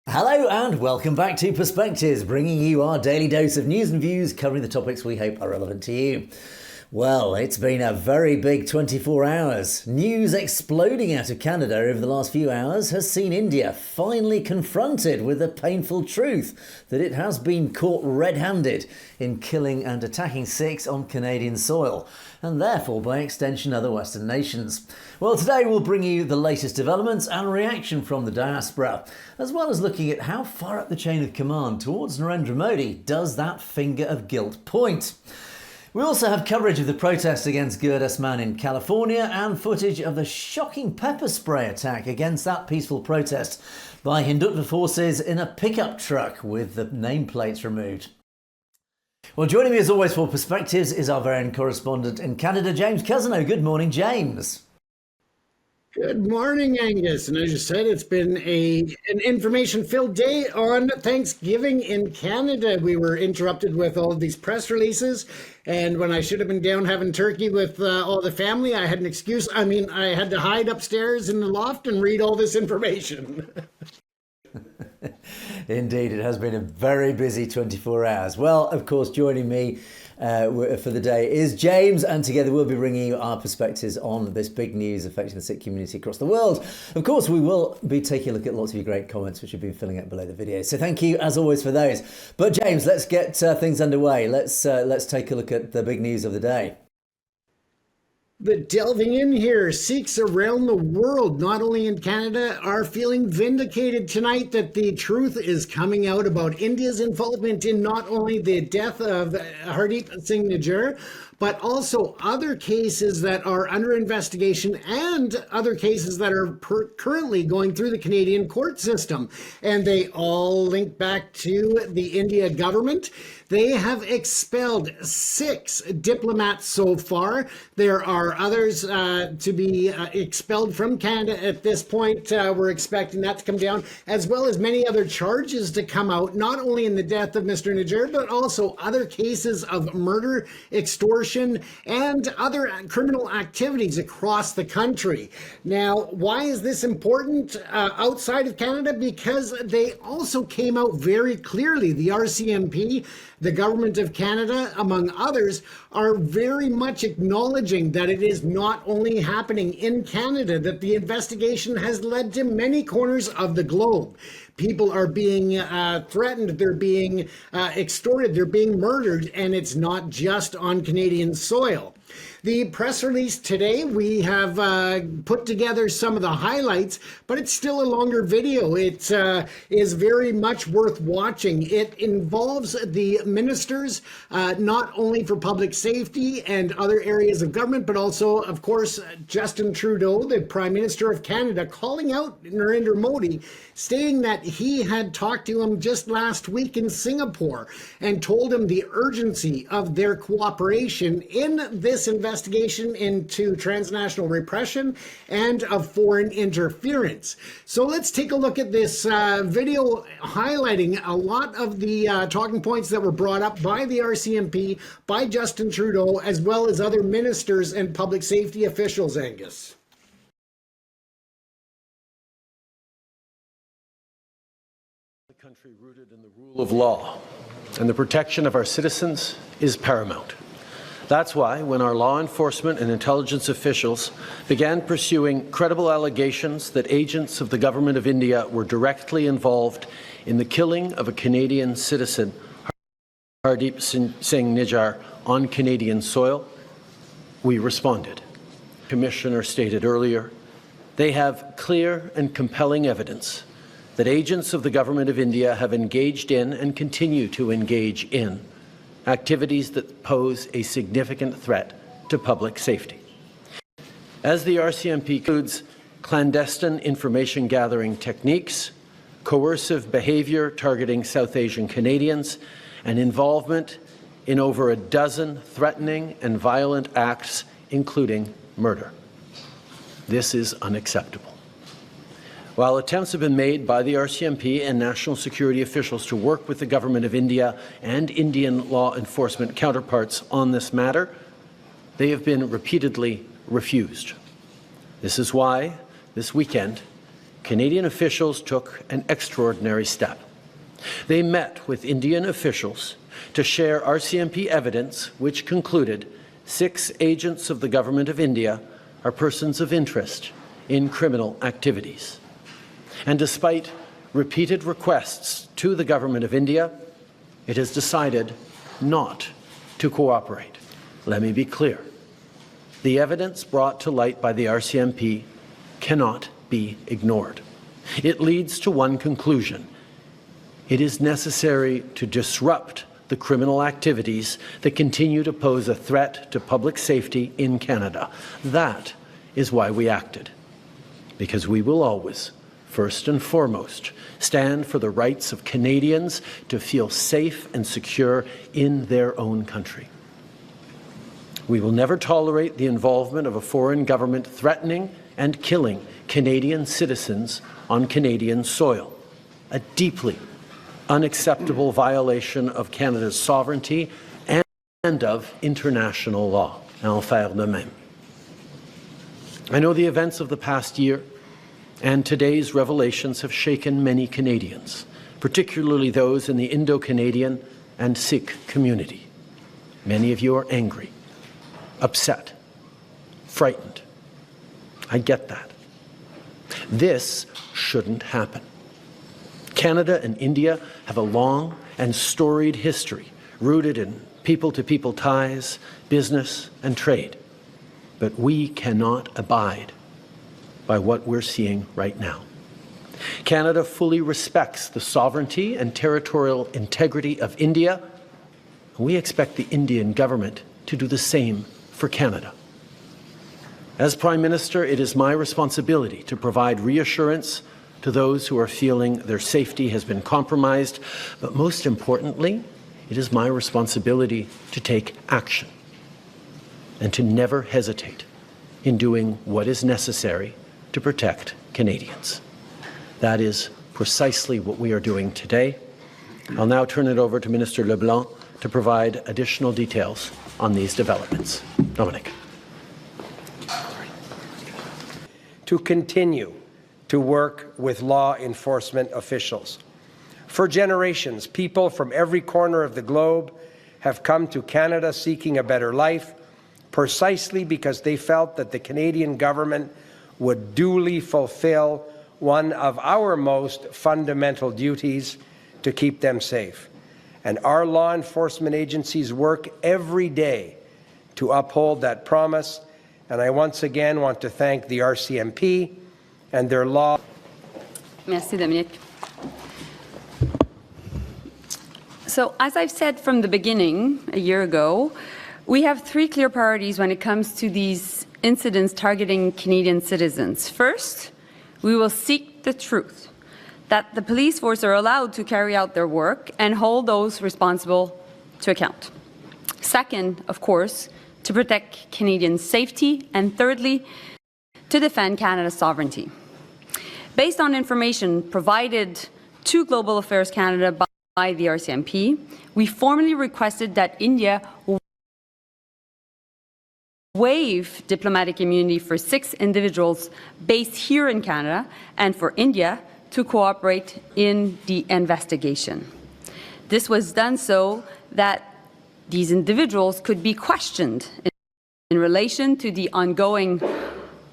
Hello and welcome back to Perspectives, bringing you our daily dose of news and views covering the topics we hope are relevant to you. Well, it's been a very big 24 hours. News exploding out of Canada over the last few hours has seen India finally confronted with the painful truth that it has been caught red-handed in killing and attacking Sikhs on Canadian soil, and therefore by extension other Western nations. Well, today we'll bring you the latest developments and reaction from the diaspora, as well as looking at how far up the chain of command towards Narendra Modi does that finger of guilt point. We also have coverage of the protest against Gurdasman in California and footage of the shocking pepper spray attack against that peaceful protest by Hindutva forces in a pickup truck with the nameplates removed. Well, joining me as always for Perspectives is our very own correspondent in Canada, James Cousineau. Good morning, James. Good morning, Angus. And as you said, it's been an information-filled day on Thanksgiving in Canada. We were interrupted with all of these press releases, and when I should have been down having turkey with all the family, I had an excuse. I had to hide upstairs in the loft and read all this information. Indeed, it has been a very busy 24 hours. Well, of course, joining me for the day is James, and together we'll be bringing you our perspectives on this big news affecting the Sikh community across the world. Of course, we will be taking a look at lots of your great comments which have been filling up below the video, so thank you as always for those. But James, let's get things underway. Let's take a look at the big news of the day. But delving in here, Sikhs around the world, not only in Canada, are feeling vindicated tonight that the truth is coming out about India's involvement in not only the death of Hardeep Singh Nijjar, but also other cases that are under investigation and other cases that are currently going through the Canadian court system. And they all link back to the India government. They have expelled 6 diplomats so far. There are others to be expelled from Canada at this point. We're expecting that to come down, as well as many other charges to come out, not only in the death of Mr. Nijjar, but also other cases of murder, extortion, and other criminal activities across the country. Now, why is this important outside of Canada? Because they also came out very clearly. The RCMP, the government of Canada, among others, are very much acknowledging that it is not only happening in Canada, that the investigation has led to many corners of the globe. People are being threatened, they're being extorted, they're being murdered, and it's not just on Canadian soil. The press release today, we have put together some of the highlights, but it's still a longer video. It is very much worth watching. It involves the ministers, not only for public safety and other areas of government, but also, of course, Justin Trudeau, the Prime Minister of Canada, calling out Narendra Modi, stating that he had talked to him just last week in Singapore and told him the urgency of their cooperation in this investigation into transnational repression and of foreign interference. So let's take a look at this video highlighting a lot of the talking points that were brought up by the RCMP, by Justin Trudeau, as well as other ministers and public safety officials, Angus. A country rooted in the rule of law and the protection of our citizens is paramount. That's why, when our law enforcement and intelligence officials began pursuing credible allegations that agents of the Government of India were directly involved in the killing of a Canadian citizen, Hardeep Singh Nijjar, on Canadian soil, we responded. The Commissioner stated earlier, they have clear and compelling evidence that agents of the Government of India have engaged in and continue to engage in activities that pose a significant threat to public safety. As the RCMP includes clandestine information gathering techniques, coercive behaviour targeting South Asian Canadians, and involvement in over a dozen threatening and violent acts, including murder. This is unacceptable. While attempts have been made by the RCMP and national security officials to work with the Government of India and Indian law enforcement counterparts on this matter, they have been repeatedly refused. This is why, this weekend, Canadian officials took an extraordinary step. They met with Indian officials to share RCMP evidence which concluded 6 agents of the Government of India are persons of interest in criminal activities. And despite repeated requests to the Government of India, it has decided not to cooperate. Let me be clear. The evidence brought to light by the RCMP cannot be ignored. It leads to one conclusion. It is necessary to disrupt the criminal activities that continue to pose a threat to public safety in Canada. That is why we acted. Because we will always, first and foremost, stand for the rights of Canadians to feel safe and secure in their own country. We will never tolerate the involvement of a foreign government threatening and killing Canadian citizens on Canadian soil, a deeply unacceptable violation of Canada's sovereignty and of international law. En faire de même. I know the events of the past year and today's revelations have shaken many Canadians, particularly those in the Indo-Canadian and Sikh community. Many of you are angry, upset, frightened. I get that. This shouldn't happen. Canada and India have a long and storied history rooted in people-to-people ties, business, and trade. But we cannot abide by what we're seeing right now. Canada fully respects the sovereignty and territorial integrity of India. We expect the Indian government to do the same for Canada. As Prime Minister, it is my responsibility to provide reassurance to those who are feeling their safety has been compromised, but most importantly, it is my responsibility to take action and to never hesitate in doing what is necessary to protect Canadians. That is precisely what we are doing today. I'll now turn it over to Minister LeBlanc to provide additional details on these developments. Dominic. To continue to work with law enforcement officials. For generations, people from every corner of the globe have come to Canada seeking a better life, precisely because they felt that the Canadian government would duly fulfill one of our most fundamental duties, to keep them safe. And our law enforcement agencies work every day to uphold that promise. And I once again want to thank the RCMP and their law. Merci, Dominic. So, as I've said from the beginning, a year ago, we have 3 clear priorities when it comes to these incidents targeting Canadian citizens. First, we will seek the truth, that the police force are allowed to carry out their work and hold those responsible to account. Second, of course, to protect Canadian safety, and thirdly, to defend Canada's sovereignty. Based on information provided to Global Affairs Canada by the RCMP, we formally requested that India waive diplomatic immunity for 6 individuals based here in Canada, and for India to cooperate in the investigation. This was done so that these individuals could be questioned in relation to the ongoing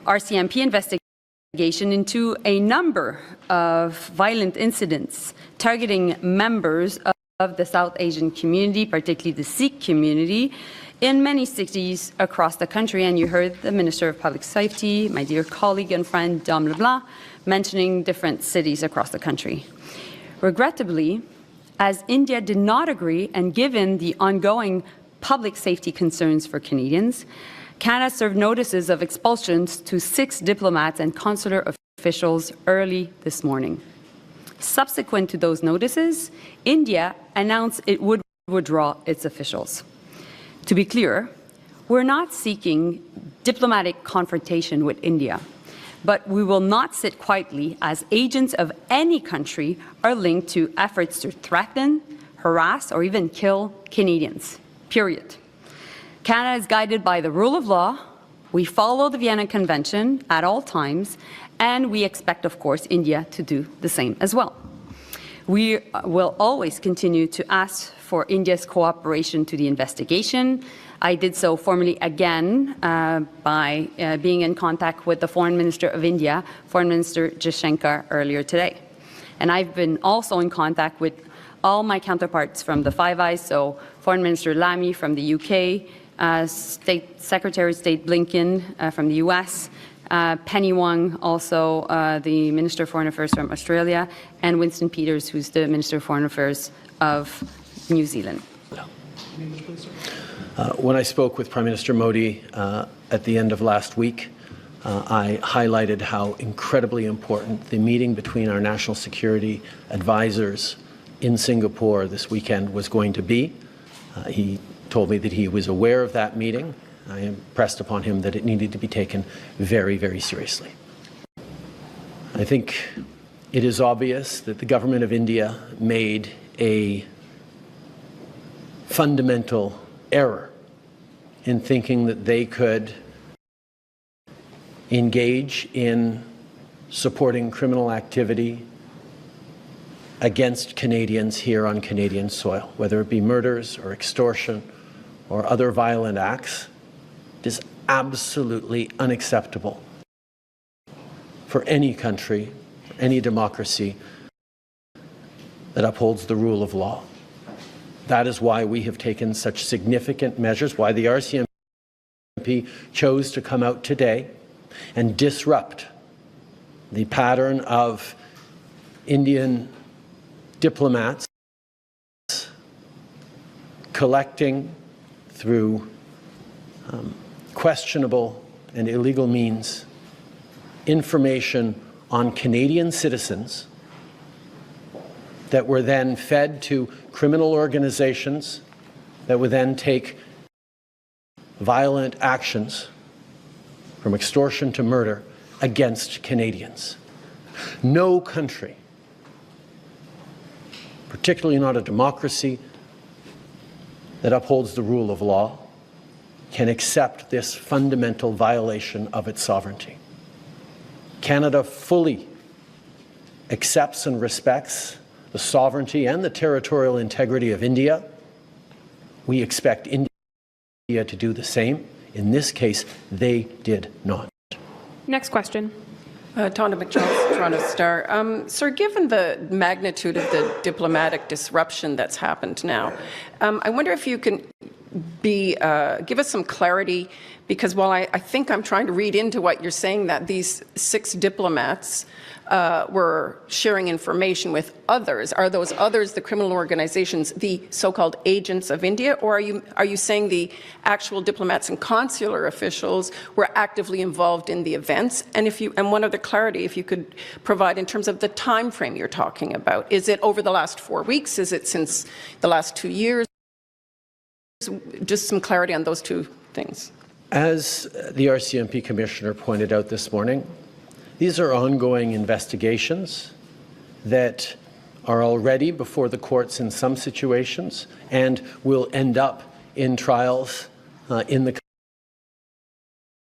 RCMP investigation into a number of violent incidents targeting members of the South Asian community, particularly the Sikh community, in many cities across the country. And you heard the Minister of Public Safety, my dear colleague and friend Dom LeBlanc, mentioning different cities across the country. Regrettably, as India did not agree, and given the ongoing public safety concerns for Canadians, Canada served notices of expulsions to 6 diplomats and consular officials early this morning. Subsequent to those notices, India announced it would withdraw its officials. To be clear, we're not seeking diplomatic confrontation with India, but we will not sit quietly as agents of any country are linked to efforts to threaten, harass, or even kill Canadians, period. Canada is guided by the rule of law. We follow the Vienna Convention at all times, and we expect, of course, India to do the same as well. We will always continue to ask for India's cooperation to the investigation. I did so formally again by being in contact with the Foreign Minister of India, Foreign Minister Jaishankar, earlier today. And I've been also in contact with all my counterparts from the Five Eyes, so Foreign Minister Lamy from the UK, Secretary of State Blinken from the US, Penny Wong, also the Minister of Foreign Affairs from Australia, and Winston Peters, who's the Minister of Foreign Affairs of New Zealand. When I spoke with Prime Minister Modi at the end of last week, I highlighted how incredibly important the meeting between our national security advisors in Singapore this weekend was going to be. He told me that he was aware of that meeting. I impressed upon him that it needed to be taken very, very seriously. I think it is obvious that the government of India made a fundamental error in thinking that they could engage in supporting criminal activity against Canadians here on Canadian soil, whether it be murders or extortion or other violent acts. It is absolutely unacceptable for any country, any democracy that upholds the rule of law. That is why we have taken such significant measures, why the RCMP chose to come out today and disrupt the pattern of Indian diplomats collecting through questionable and illegal means information on Canadian citizens that were then fed to criminal organizations that would then take violent actions from extortion to murder against Canadians. No country, particularly not a democracy that upholds the rule of law, can accept this fundamental violation of its sovereignty. Canada fully accepts and respects the sovereignty and the territorial integrity of India. We expect India to do the same. In this case, they did not. Next question. Tonda McCharles, Toronto Star. Sir, given the magnitude of the diplomatic disruption that's happened now, I wonder if you can give us some clarity, because while I think I'm trying to read into what you're saying, that these 6 diplomats were sharing information with others. Are those others the criminal organizations, the so-called agents of India, or are you saying the actual diplomats and consular officials were actively involved in the events? And one other clarity, if you could provide in terms of the time frame you're talking about. Is it over the last 4 weeks? Is it since the last 2 years? Just some clarity on those two things. As the RCMP Commissioner pointed out this morning, these are ongoing investigations that are already before the courts in some situations and will end up in trials in the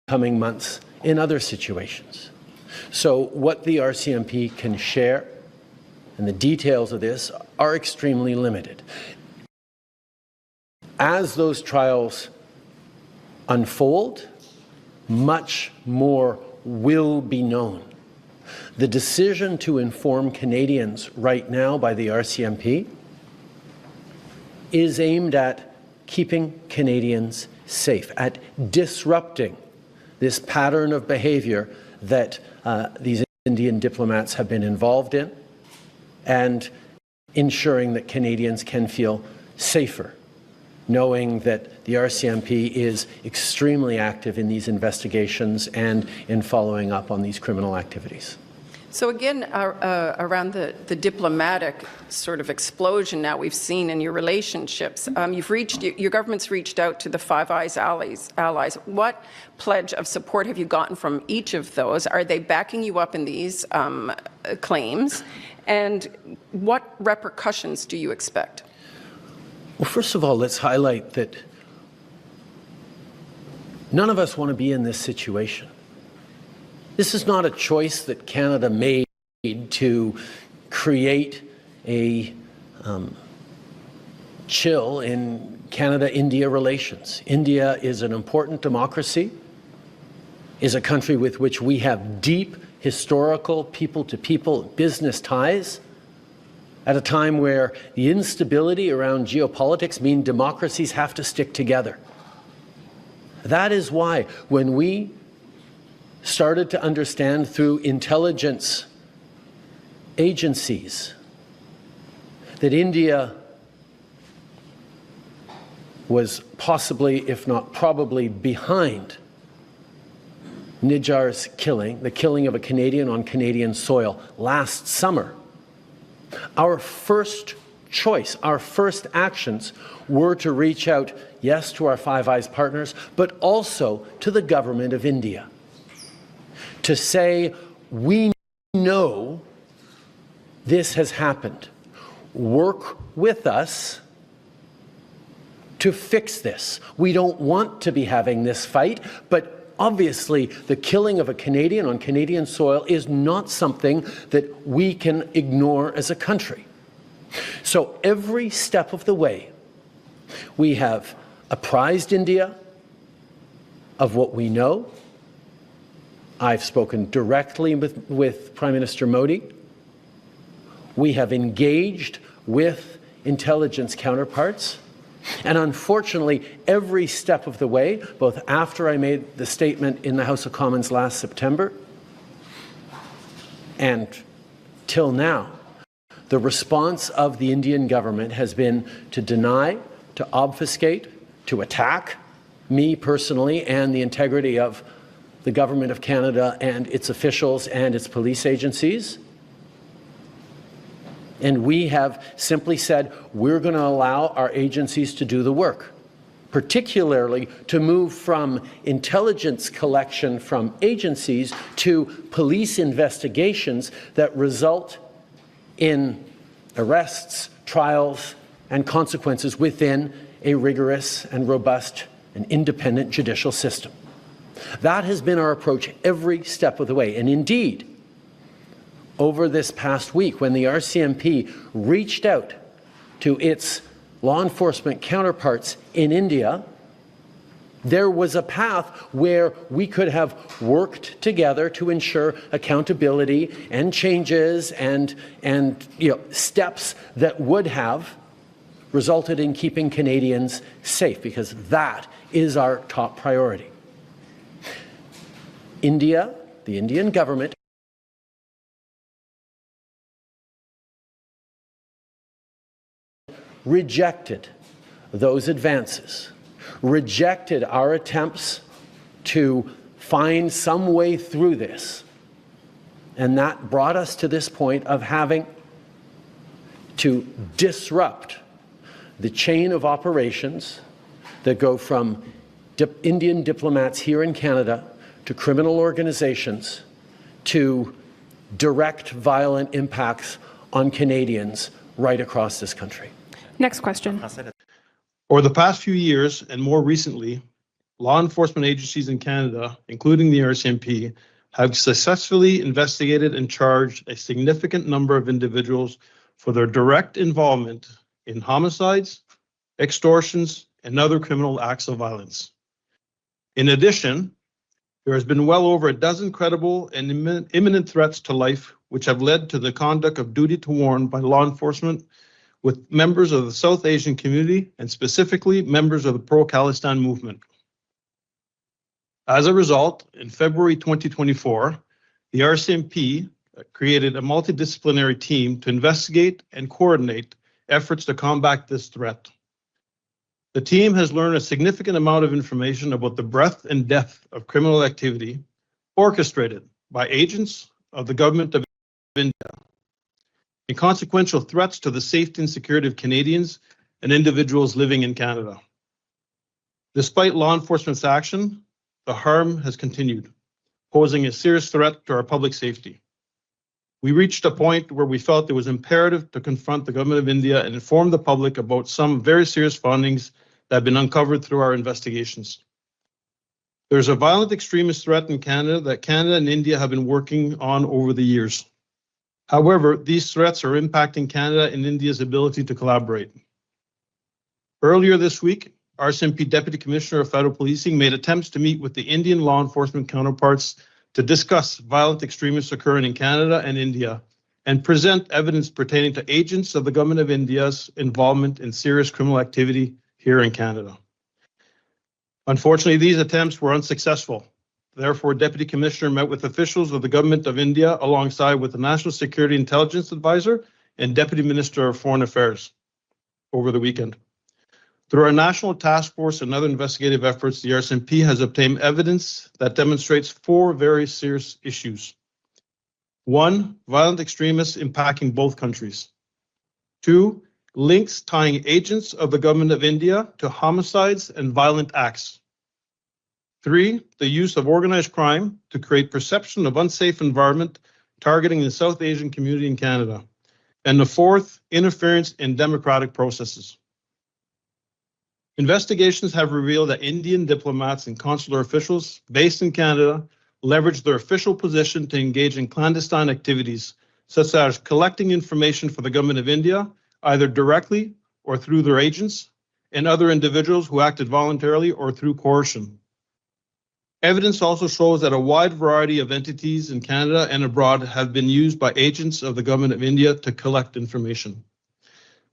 coming months in other situations. So what the RCMP can share and the details of this are extremely limited. As those trials unfold, much more will be known. The decision to inform Canadians right now by the RCMP is aimed at keeping Canadians safe, at disrupting this pattern of behavior that these Indian diplomats have been involved in, and ensuring that Canadians can feel safer, knowing that the RCMP is extremely active in these investigations and in following up on these criminal activities. So again, around the diplomatic sort of explosion now we've seen in your relationships, your government's reached out to the Five Eyes allies. What pledge of support have you gotten from each of those? Are they backing you up in these claims? And what repercussions do you expect? Well, first of all, let's highlight that none of us want to be in this situation. This is not a choice that Canada made to create a chill in Canada-India relations. India is an important democracy, is a country with which we have deep historical people-to-people business ties at a time where the instability around geopolitics mean democracies have to stick together. That is why when we started to understand through intelligence agencies that India was possibly, if not probably, behind Nijjar's killing, the killing of a Canadian on Canadian soil last summer, our first choice, our first actions were to reach out, yes, to our Five Eyes partners, but also to the government of India, to say, we know this has happened. Work with us to fix this. We don't want to be having this fight, but obviously the killing of a Canadian on Canadian soil is not something that we can ignore as a country. So every step of the way, we have apprised India of what we know. I've spoken directly with Prime Minister Modi. We have engaged with intelligence counterparts. And unfortunately, every step of the way, both after I made the statement in the House of Commons last September and till now, the response of the Indian government has been to deny, to obfuscate, to attack me personally and the integrity of the Government of Canada and its officials and its police agencies. And we have simply said, we're going to allow our agencies to do the work, particularly to move from intelligence collection from agencies to police investigations that result in arrests, trials, and consequences within a rigorous and robust and independent judicial system. That has been our approach every step of the way. And indeed, over this past week, when the RCMP reached out to its law enforcement counterparts in India, there was a path where we could have worked together to ensure accountability and changes and steps that would have resulted in keeping Canadians safe, because that is our top priority. India, the Indian government, rejected those advances, rejected our attempts to find some way through this. And that brought us to this point of having to disrupt the chain of operations that go from Indian diplomats here in Canada to criminal organizations to direct violent impacts on Canadians right across this country. Next question. Over the past few years, and more recently, law enforcement agencies in Canada, including the RCMP, have successfully investigated and charged a significant number of individuals for their direct involvement in homicides, extortions, and other criminal acts of violence. In addition, there has been well over a dozen credible and imminent threats to life, which have led to the conduct of duty to warn by law enforcement with members of the South Asian community and specifically members of the pro-Khalistan movement. As a result, in February 2024, the RCMP created a multidisciplinary team to investigate and coordinate efforts to combat this threat. The team has learned a significant amount of information about the breadth and depth of criminal activity orchestrated by agents of the Government of India and consequential threats to the safety and security of Canadians and individuals living in Canada. Despite law enforcement's action, the harm has continued, posing a serious threat to our public safety. We reached a point where we felt it was imperative to confront the Government of India and inform the public about some very serious findings that have been uncovered through our investigations. There's a violent extremist threat in Canada that Canada and India have been working on over the years. However, these threats are impacting Canada and India's ability to collaborate. Earlier this week, RCMP Deputy Commissioner of Federal Policing made attempts to meet with the Indian law enforcement counterparts to discuss violent extremists occurring in Canada and India and present evidence pertaining to agents of the Government of India's involvement in serious criminal activity here in Canada. Unfortunately, these attempts were unsuccessful. Therefore, Deputy Commissioner met with officials of the Government of India alongside with the National Security Intelligence Advisor and Deputy Minister of Foreign Affairs over the weekend. Through our national task force and other investigative efforts, the RCMP has obtained evidence that demonstrates 4 very serious issues. 1, violent extremists impacting both countries. 2, links tying agents of the Government of India to homicides and violent acts. 3, the use of organized crime to create perception of unsafe environment targeting the South Asian community in Canada. And the 4th, interference in democratic processes. Investigations have revealed that Indian diplomats and consular officials based in Canada leveraged their official position to engage in clandestine activities, such as collecting information for the Government of India, either directly or through their agents, and other individuals who acted voluntarily or through coercion. Evidence also shows that a wide variety of entities in Canada and abroad have been used by agents of the Government of India to collect information.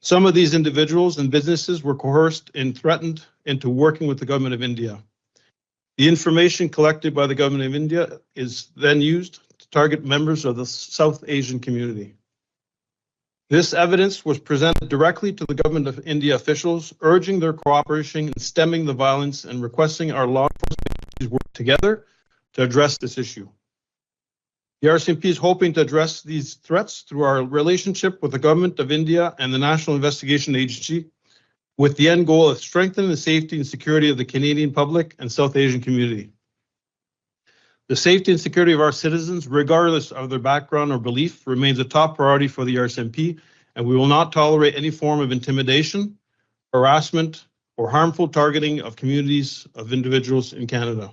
Some of these individuals and businesses were coerced and threatened into working with the Government of India. The information collected by the Government of India is then used to target members of the South Asian community. This evidence was presented directly to the Government of India officials, urging their cooperation in stemming the violence and requesting our law enforcement agencies work together to address this issue. The RCMP is hoping to address these threats through our relationship with the Government of India and the National Investigation Agency, with the end goal of strengthening the safety and security of the Canadian public and South Asian community. The safety and security of our citizens, regardless of their background or belief, remains a top priority for the RCMP, and we will not tolerate any form of intimidation, harassment, or harmful targeting of communities of individuals in Canada.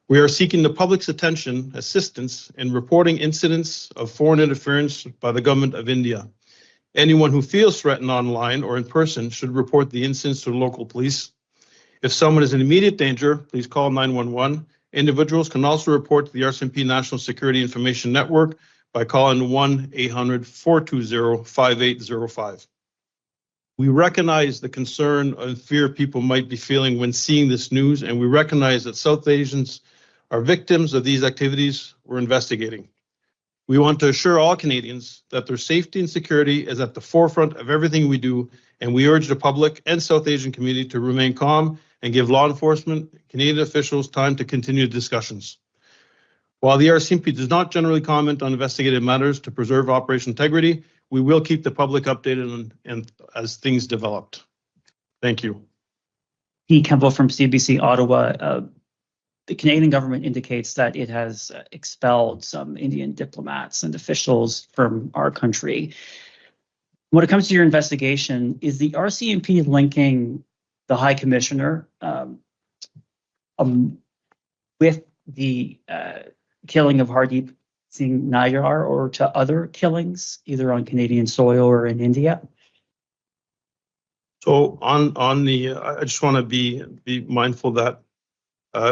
We are seeking the public's assistance in reporting incidents of foreign interference by the Government of India. Anyone who feels threatened online or in person should report the incidents to the local police. If someone is in immediate danger, please call 911. Individuals can also report to the RCMP National Security Information Network by calling 1-800-420-5805. We recognize the concern and fear people might be feeling when seeing this news, and we recognize that South Asians are victims of these activities we're investigating. We want to assure all Canadians that their safety and security is at the forefront of everything we do, and we urge the public and South Asian community to remain calm and give law enforcement, Canadian officials time to continue discussions. While the RCMP does not generally comment on investigative matters to preserve operation integrity, we will keep the public updated and as things developed. Thank you. P. Campbell from CBC Ottawa. The Canadian government indicates that it has expelled some Indian diplomats and officials from our country. When it comes to your investigation, is the RCMP linking the High Commissioner with the killing of Hardeep Singh Nayar or to other killings, either on Canadian soil or in India? So on the, I just want to be mindful that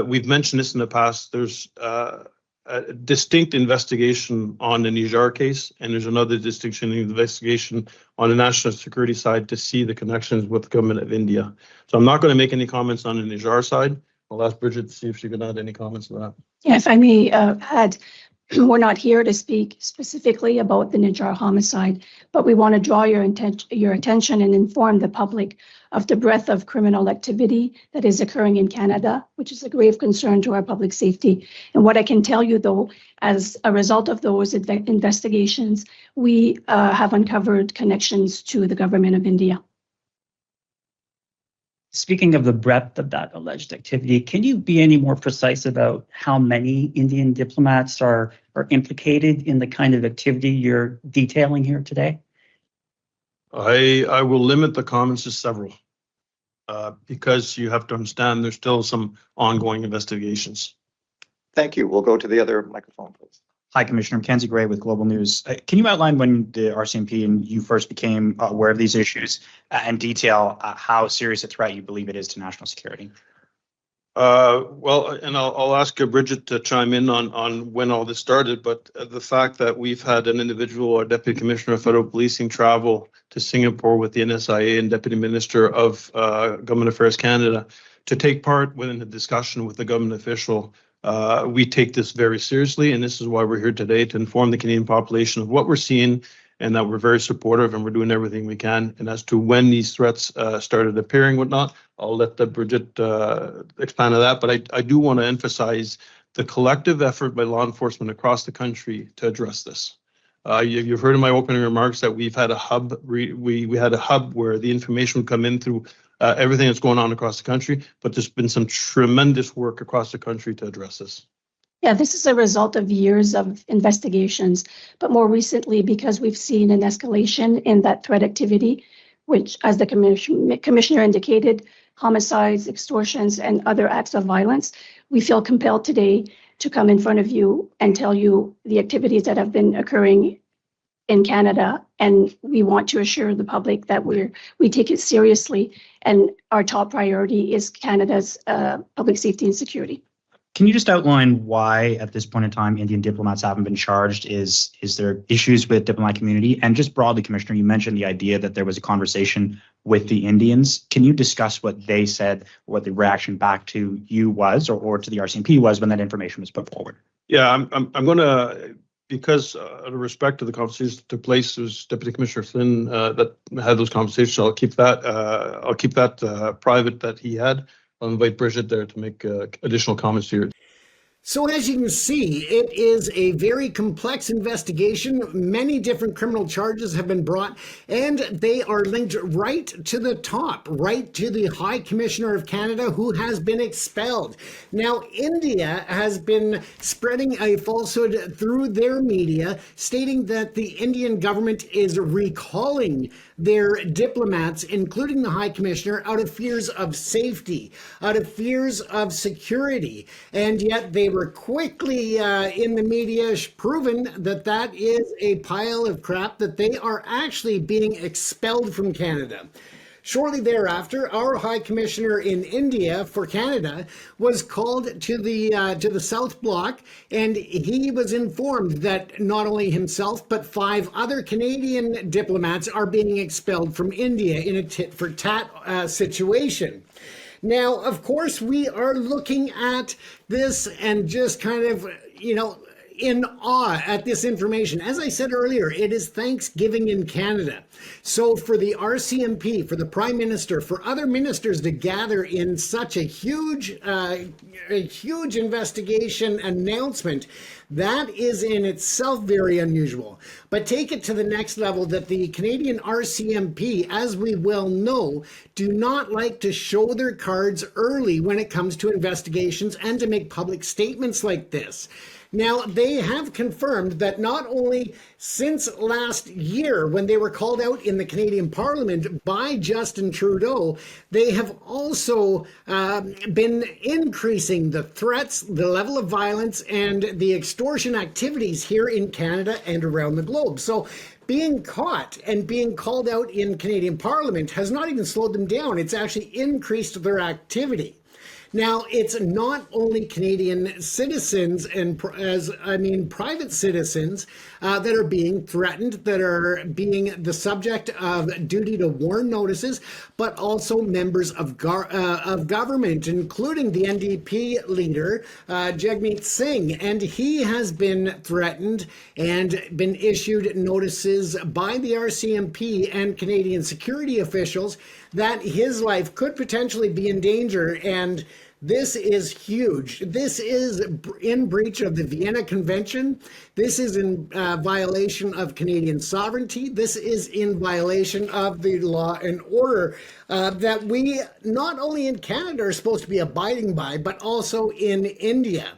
we've mentioned this in the past. There's a distinct investigation on the Nayar case, and there's another distinction in investigation on the national security side to see the connections with the Government of India. So I'm not going to make any comments on the Nayar side. I'll ask Bridget to see if she can add any comments to that. Yeah, if I may add, we're not here to speak specifically about the Nayar homicide, but we want to draw your attention and inform the public of the breadth of criminal activity that is occurring in Canada, which is a grave concern to our public safety. And what I can tell you, though, as a result of those investigations, we have uncovered connections to the Government of India. Speaking of the breadth of that alleged activity, can you be any more precise about how many Indian diplomats are implicated in the kind of activity you're detailing here today? I will limit the comments to several. because you have to understand there's still some ongoing investigations. Thank you. We'll go to the other microphone, please. Hi, Commissioner. Mackenzie Gray with Global News. Can you outline when the RCMP and you first became aware of these issues and detail how serious a threat you believe it is to national security? Well, and I'll ask Bridget to chime in on when all this started, but the fact that we've had an individual, our Deputy Commissioner of Federal Policing, travel to Singapore with the NSIA and Deputy Minister of Government Affairs Canada to take part within a discussion with the government official, we take this very seriously, and this is why we're here today, to inform the Canadian population of what we're seeing and that we're very supportive and we're doing everything we can. And as to when these threats started appearing, whatnot, I'll let Bridget expand on that. But I do want to emphasize the collective effort by law enforcement across the country to address this. You've heard in my opening remarks that we've had a hub. We had a hub where the information would come in through everything that's going on across the country, but there's been some tremendous work across the country to address this. Yeah, this is a result of years of investigations, but more recently because we've seen an escalation in that threat activity, which, as the commissioner indicated, homicides, extortions, and other acts of violence, we feel compelled today to come in front of you and tell you the activities that have been occurring in Canada, and we want to assure the public that we take it seriously, and our top priority is Canada's public safety and security. Can you just outline why, at this point in time, Indian diplomats haven't been charged? Is there issues with diplomatic community? And just broadly, Commissioner, you mentioned the idea that there was a conversation with the Indians. Can you discuss what they said, what the reaction back to you was, or to the RCMP was when that information was put forward? Yeah, I'm going to, because out of respect to the conversations that took place, it was Deputy Commissioner Flynn that had those conversations. So I'll keep that private that he had. I'll invite Bridget there to make additional comments here. So as you can see, it is a very complex investigation. Many different criminal charges have been brought, and they are linked right to the top, right to the High Commissioner of Canada, who has been expelled. Now, India has been spreading a falsehood through their media, stating that the Indian government is recalling their diplomats, including the High Commissioner, out of fears of safety, out of fears of security, and yet they were quickly in the media proven that that is a pile of crap, that they are actually being expelled from Canada. Shortly thereafter, our High Commissioner in India for Canada was called to the South Block, and he was informed that not only himself but 5 other Canadian diplomats are being expelled from India in a tit-for-tat situation. Now, of course, we are looking at this and just kind of, in awe at this information. As I said earlier, it is Thanksgiving in Canada. So for the RCMP, for the Prime Minister, for other ministers to gather in such a huge investigation announcement, that is in itself very unusual. But take it to the next level, that the Canadian RCMP, as we well know, do not like to show their cards early when it comes to investigations and to make public statements like this. Now, they have confirmed that not only since last year, when they were called out in the Canadian Parliament by Justin Trudeau, they have also been increasing the threats, the level of violence, and the extortion activities here in Canada and around the globe. So being caught and being called out in Canadian Parliament has not even slowed them down. It's actually increased their activity. Now, it's not only Canadian citizens and private citizens that are being threatened, that are being the subject of duty to warn notices, but also members of government, including the NDP leader, Jagmeet Singh. And he has been threatened and been issued notices by the RCMP and Canadian security officials that his life could potentially be in danger. And this is huge. This is in breach of the Vienna Convention. This is in violation of Canadian sovereignty. This is in violation of the law and order that we, not only in Canada, are supposed to be abiding by, but also in India.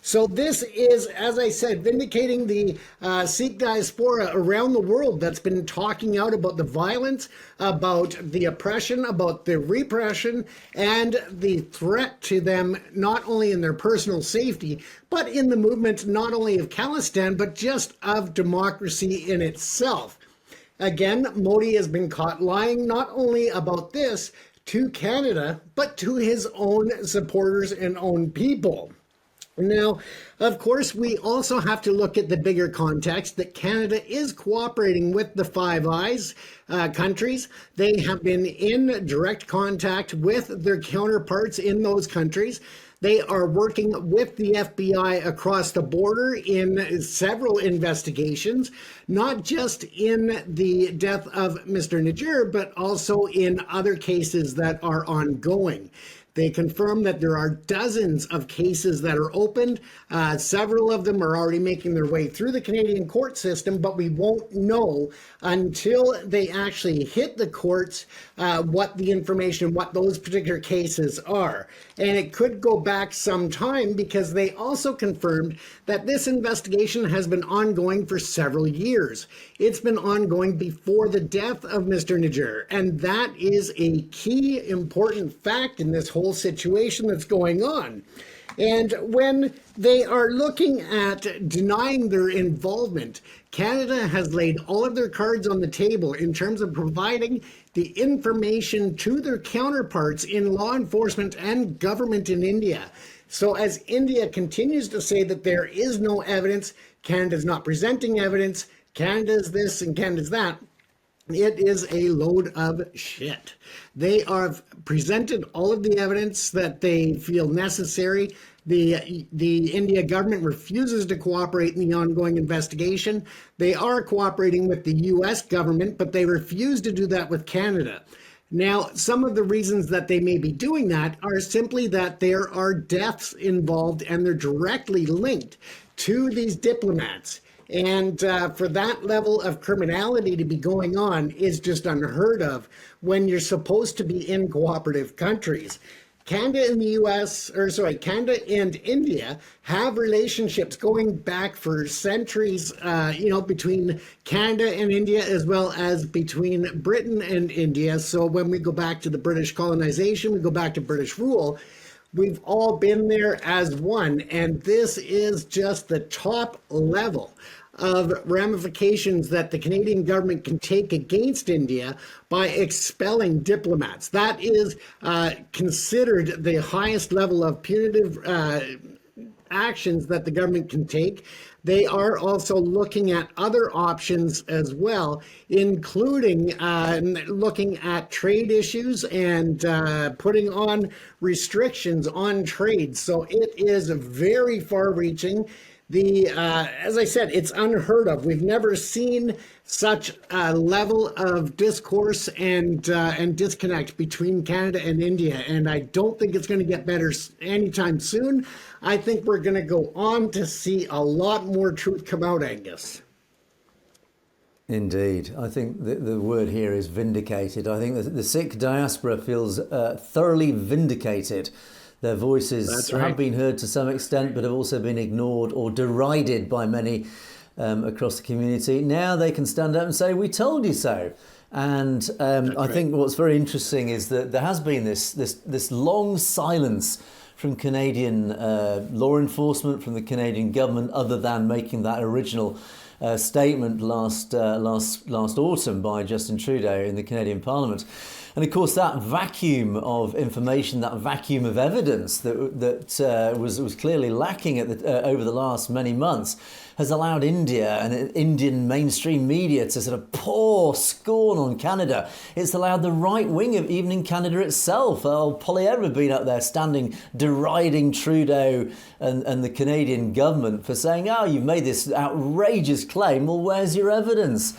So this is, as I said, vindicating the Sikh diaspora around the world that's been talking out about the violence, about the oppression, about the repression, and the threat to them, not only in their personal safety, but in the movement not only of Khalistan, but just of democracy in itself. Again, Modi has been caught lying not only about this to Canada, but to his own supporters and own people. Now, of course, we also have to look at the bigger context that Canada is cooperating with the Five Eyes countries. They have been in direct contact with their counterparts in those countries. They are working with the FBI across the border in several investigations, not just in the death of Mr. Najjar, but also in other cases that are ongoing. They confirm that there are dozens of cases that are opened. Several of them are already making their way through the Canadian court system, but we won't know until they actually hit the courts what the information, what those particular cases are. And it could go back some time because they also confirmed that this investigation has been ongoing for several years. It's been ongoing before the death of Mr. Najjar, and that is a key important fact in this whole situation that's going on. And when they are looking at denying their involvement, Canada has laid all of their cards on the table in terms of providing the information to their counterparts in law enforcement and government in India. So as India continues to say that there is no evidence, Canada's not presenting evidence, Canada's this and Canada's that, it is a load of shit. They have presented all of the evidence that they feel necessary. The India government refuses to cooperate in the ongoing investigation. They are cooperating with the US government, but they refuse to do that with Canada. Now, some of the reasons that they may be doing that are simply that there are deaths involved and they're directly linked to these diplomats. And for that level of criminality to be going on is just unheard of when you're supposed to be in cooperative countries. Canada and the Canada and India have relationships going back for centuries, between Canada and India as well as between Britain and India. So when we go back to the British colonization, we go back to British rule, we've all been there as one. And this is just the top level of ramifications that the Canadian government can take against India by expelling diplomats. That is considered the highest level of punitive actions that the government can take. They are also looking at other options as well, including looking at trade issues and putting on restrictions on trade. So it is very far-reaching. As I said, it's unheard of. We've never seen such a level of discourse and disconnect between Canada and India, and I don't think it's going to get better anytime soon. I think we're going to go on to see a lot more truth come out, Angus. Indeed. I think the word here is vindicated. I think the Sikh diaspora feels thoroughly vindicated. Their voices have been heard to some extent, but have also been ignored or derided by many across the community. Now they can stand up and say, "We told you so." And I think what's very interesting is that there has been this long silence from Canadian law enforcement, from the Canadian government, other than making that original statement last autumn by Justin Trudeau in the Canadian Parliament. And of course, that vacuum of information, that vacuum of evidence that was clearly lacking over the last many months, has allowed India and Indian mainstream media to sort of pour scorn on Canada. It's allowed the right wing of even in Canada itself, Poilievre have been up there standing, deriding Trudeau and the Canadian government for saying, "Oh, you've made this outrageous claim. Well, where's your evidence?"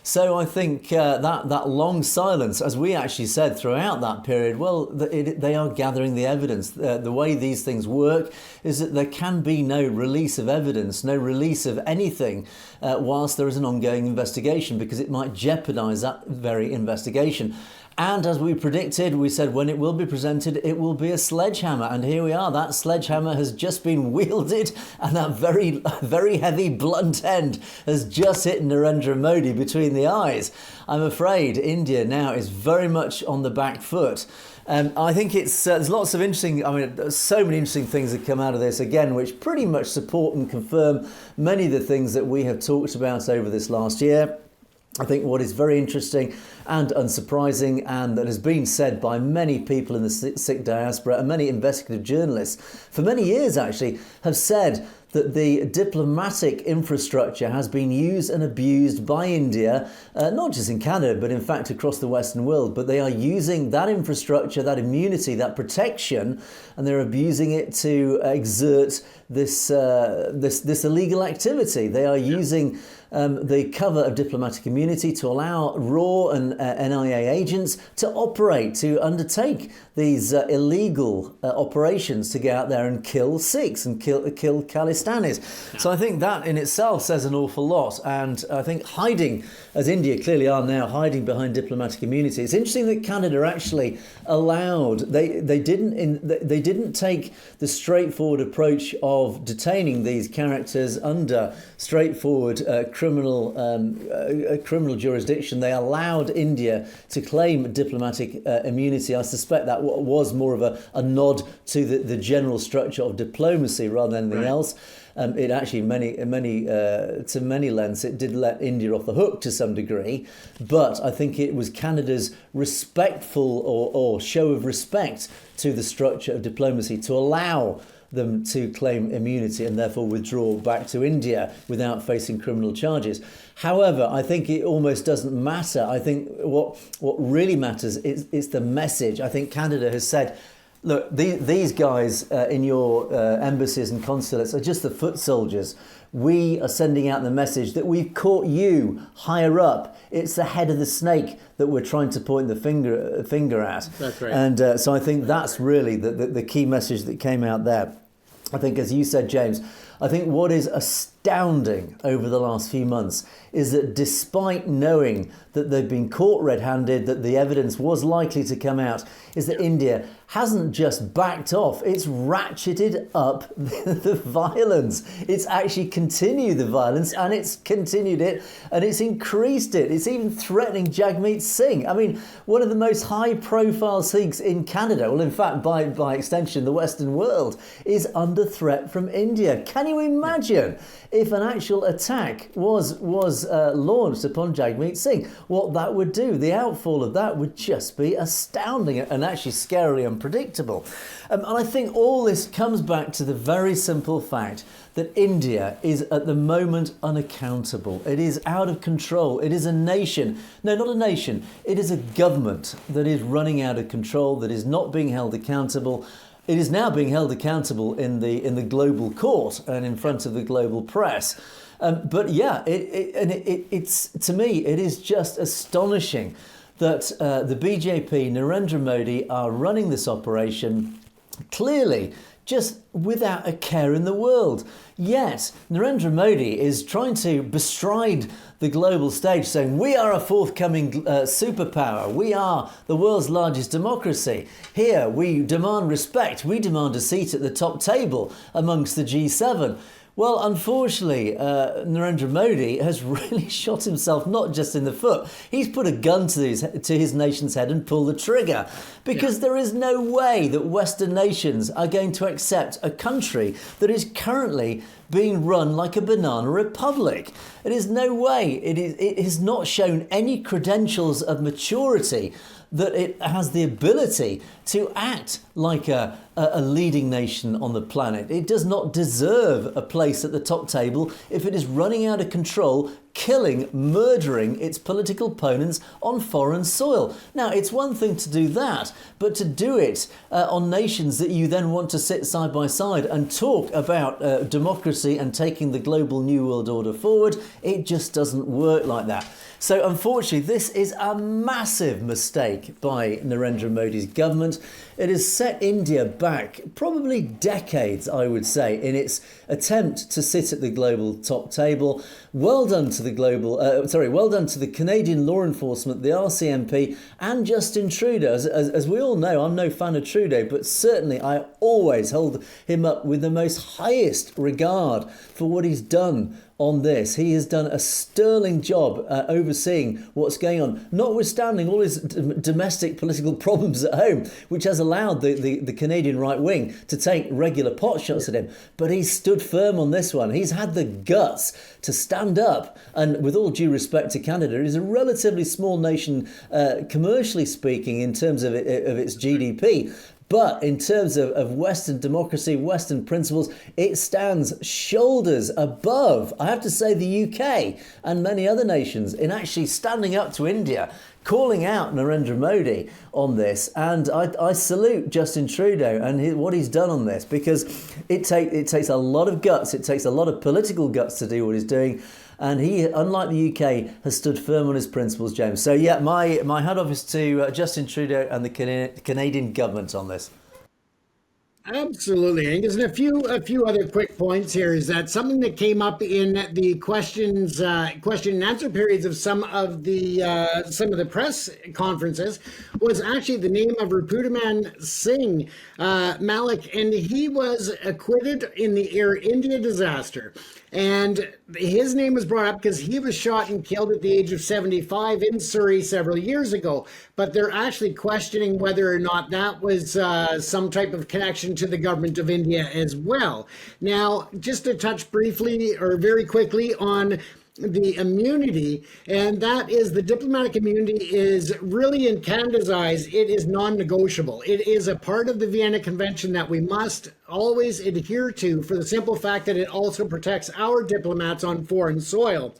So I think that long silence, as we actually said throughout that period, well, they are gathering the evidence. The way these things work is that there can be no release of evidence, no release of anything whilst there is an ongoing investigation, because it might jeopardise that very investigation. And as we predicted, we said when it will be presented, it will be a sledgehammer. And here we are. That sledgehammer has just been wielded, and that very, very heavy blunt end has just hit Narendra Modi between the eyes. I'm afraid India now is very much on the back foot. I think there's lots of there's so many interesting things that come out of this, again, which pretty much support and confirm many of the things that we have talked about over this last year. I think what is very interesting and unsurprising, and that has been said by many people in the Sikh diaspora and many investigative journalists for many years actually, have said that the diplomatic infrastructure has been used and abused by India, not just in Canada, but in fact across the Western world. But they are using that infrastructure, that immunity, that protection, and they're abusing it to exert this illegal activity. They are using the cover of diplomatic immunity to allow RAW and NIA agents to operate, to undertake these illegal operations to get out there and kill Sikhs and kill Khalistanis. So I think that in itself says an awful lot. And I think hiding, as India clearly are now, hiding behind diplomatic immunity. It's interesting that Canada actually allowed, they didn't take the straightforward approach of detaining these characters under straightforward criminal jurisdiction. They allowed India to claim diplomatic immunity. I suspect that was more of a nod to the general structure of diplomacy rather than anything else. It actually, to many lengths, it did let India off the hook to some degree, but I think it was Canada's respectful or show of respect to the structure of diplomacy to allow them to claim immunity and therefore withdraw back to India without facing criminal charges. However, I think it almost doesn't matter. I think what really matters is the message. I think Canada has said, look, these guys in your embassies and consulates are just the foot soldiers. We are sending out the message that we've caught you higher up. It's the head of the snake that we're trying to point the finger at. That's right. And so I think that's really the key message that came out there. I think, as you said, James, I think what is astounding over the last few months is that despite knowing that they've been caught red-handed, that the evidence was likely to come out, is that India hasn't just backed off, it's ratcheted up the violence. It's actually continued the violence, and it's continued it, and it's increased it. It's even threatening Jagmeet Singh. I mean, one of the most high-profile Sikhs in Canada, well, in fact, by extension, the Western world, is under threat from India. Can you imagine if an actual attack was launched upon Jagmeet Singh? What that would do, the outfall of that would just be astounding and actually scarily unpredictable. And I think all this comes back to the very simple fact that India is at the moment unaccountable. It is out of control. It is a nation. No, not a nation. It is a government that is running out of control, that is not being held accountable. It is now being held accountable in the global court and in front of the global press. But yeah, it's to me, it is just astonishing that the BJP, Narendra Modi, are running this operation clearly just without a care in the world. Yet Narendra Modi is trying to bestride the global stage, saying we are a forthcoming superpower. We are the world's largest democracy. Here we demand respect. We demand a seat at the top table amongst the G7. Well, unfortunately, Narendra Modi has really shot himself not just in the foot. He's put a gun to his nation's head and pulled the trigger, because there is no way that Western nations are going to accept a country that is currently being run like a banana republic. It is no way. It has not shown any credentials of maturity that it has the ability to act like a leading nation on the planet. It does not deserve a place at the top table if it is running out of control, killing, murdering its political opponents on foreign soil. Now, it's one thing to do that, but to do it on nations that you then want to sit side by side and talk about democracy and taking the global new world order forward, it just doesn't work like that. So unfortunately, this is a massive mistake by Narendra Modi's government. It has set India back probably decades, I would say, in its attempt to sit at the global top table. Well done to the well done to the Canadian law enforcement, the RCMP, and Justin Trudeau. As we all know, I'm no fan of Trudeau, but certainly I always hold him up with the most highest regard for what he's done on this. He has done a sterling job overseeing what's going on, notwithstanding all his domestic political problems at home, which has allowed the Canadian right wing to take regular pot shots at him. But he's stood firm on this one. He's had the guts to stand up, and with all due respect to Canada, it is a relatively small nation, commercially speaking, in terms of its GDP. But in terms of Western democracy, Western principles, it stands shoulders above, I have to say, the UK and many other nations in actually standing up to India, calling out Narendra Modi on this. And I salute Justin Trudeau and what he's done on this, because it takes a lot of guts, it takes a lot of political guts to do what he's doing. And he, unlike the UK, has stood firm on his principles, James. So yeah, my hat off is to Justin Trudeau and the Canadian government on this. Absolutely, Angus. And a few other quick points here is that something that came up in the question and answer periods of some of the press conferences was actually the name of Rapudaman Singh Malik, and he was acquitted in the Air India disaster. And his name was brought up because he was shot and killed at the age of 75 in Surrey several years ago. But they're actually questioning whether or not that was some type of connection to the government of India as well. Now, just to touch briefly or very quickly on the immunity, and that is the diplomatic immunity is really, in Canada's eyes, it is non-negotiable. It is a part of the Vienna Convention that we must always adhere to, for the simple fact that it also protects our diplomats on foreign soil.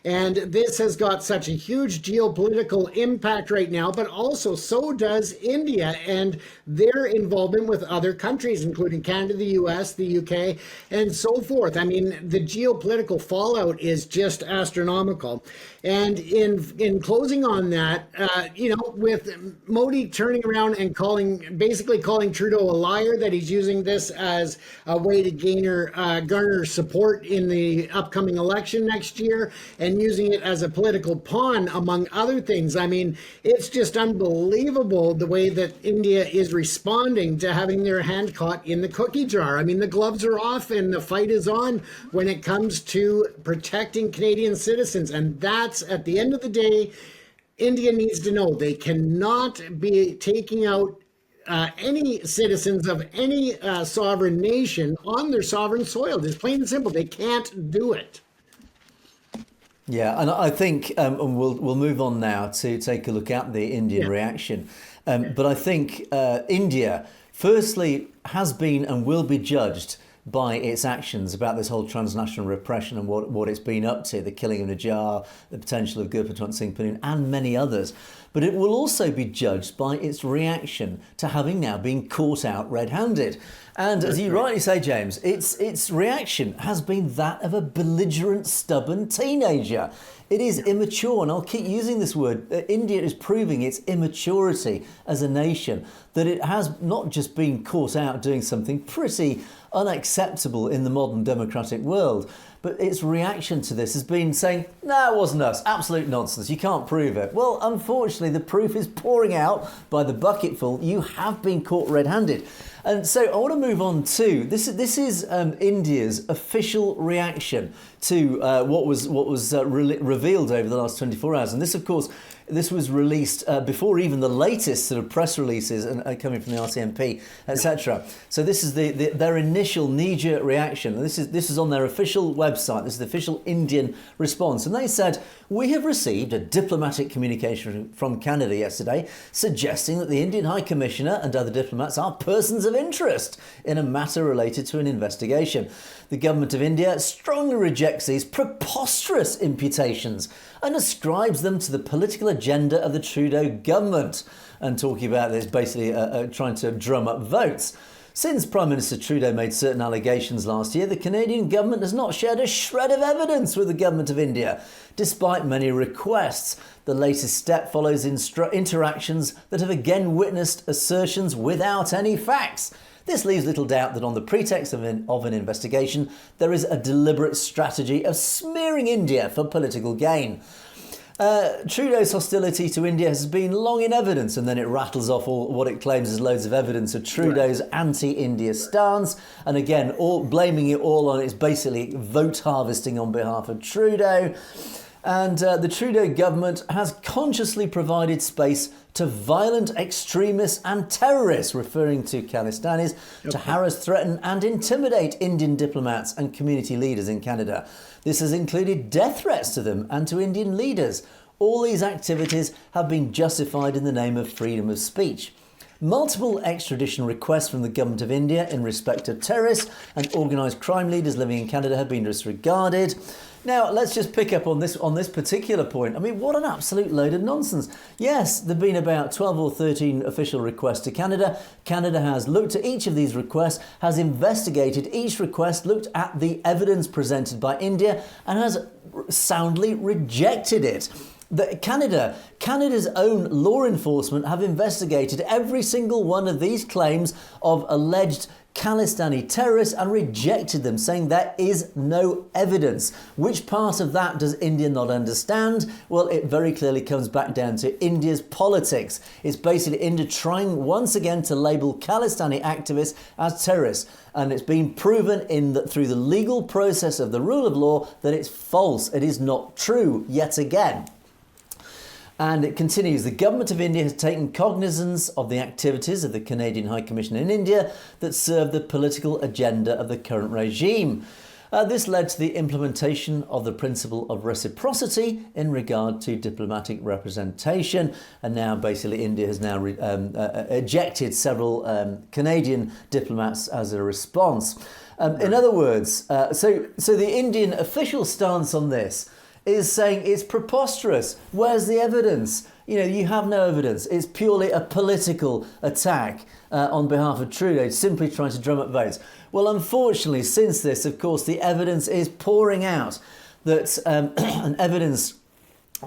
And this has got such a huge geopolitical impact right now, but also so does India and their involvement with other countries, including Canada, the US, the UK, and so forth. I mean, the geopolitical fallout is just astronomical. And in closing on that, with Modi turning around and basically calling Trudeau a liar, that he's using this as a way to garner support in the upcoming election next year, and using it as a political pawn, among other things. I mean, it's just unbelievable the way that India is responding to having their hand caught in the cookie jar. I mean, the gloves are off and the fight is on when it comes to protecting Canadian citizens. And that's, at the end of the day, India needs to know they cannot be taking out any citizens of any sovereign nation on their sovereign soil. Just plain and simple, they can't do it. Yeah, and I think and we'll move on now to take a look at the Indian reaction. But I think India, firstly, has been and will be judged by its actions about this whole transnational repression and what it's been up to, the killing of Najjar, the potential of Gurpatwant Singh Pannu, and many others. But it will also be judged by its reaction to having now been caught out red-handed. And as you rightly say, James, its reaction has been that of a belligerent, stubborn teenager. It is immature, and I'll keep using this word. India is proving its immaturity as a nation, that it has not just been caught out doing something pretty unacceptable in the modern democratic world, but its reaction to this has been saying, no, it wasn't us, absolute nonsense, you can't prove it. Well, unfortunately, the proof is pouring out by the bucketful. You have been caught red-handed. And so I want to move on to this is India's official reaction to what was revealed over the last 24 hours. And this, of course, this was released before even the latest sort of press releases coming from the RCMP, etc. So this is their initial knee-jerk reaction. And this is on their official website. This is the official Indian response. And they said, we have received a diplomatic communication from Canada yesterday suggesting that the Indian High Commissioner and other diplomats are persons of interest in a matter related to an investigation. The government of India strongly rejects these preposterous imputations and ascribes them to the political agenda of the Trudeau government, and talking about this basically trying to drum up votes. Since Prime Minister Trudeau made certain allegations last year, the Canadian government has not shared a shred of evidence with the government of India, despite many requests. The latest step follows interactions that have again witnessed assertions without any facts. This leaves little doubt that on the pretext of an investigation, there is a deliberate strategy of smearing India for political gain. Trudeau's hostility to India has been long in evidence, and then it rattles off all what it claims is loads of evidence of Trudeau's anti-India stance, and again, blaming it all on it's basically vote harvesting on behalf of Trudeau. And the Trudeau government has consciously provided space to violent extremists and terrorists, referring to Khalistanis, to harass, threaten and intimidate Indian diplomats and community leaders in Canada. This has included death threats to them and to Indian leaders. All these activities have been justified in the name of freedom of speech. Multiple extradition requests from the government of India in respect of terrorists and organised crime leaders living in Canada have been disregarded. Now, let's just pick up on this particular point. I mean, what an absolute load of nonsense. Yes, there have been about 12 or 13 official requests to Canada. Canada has looked at each of these requests, has investigated each request, looked at the evidence presented by India, and has soundly rejected it. Canada's own law enforcement have investigated every single one of these claims of alleged Khalistani terrorists and rejected them, saying there is no evidence. Which part of that does India not understand? Well, it very clearly comes back down to India's politics. It's basically India trying once again to label Khalistani activists as terrorists. And it's been proven through the legal process of the rule of law that it's false. It is not true yet again. And it continues, the government of India has taken cognizance of the activities of the Canadian High Commission in India that serve the political agenda of the current regime. This led to the implementation of the principle of reciprocity in regard to diplomatic representation. And now basically India has now ejected several Canadian diplomats as a response. In other words, so the Indian official stance on this is saying it's preposterous. Where's the evidence? You know, you have no evidence. It's purely a political attack on behalf of Trudeau, simply trying to drum up votes. Well, unfortunately, since this, of course, the evidence is pouring out that an evidence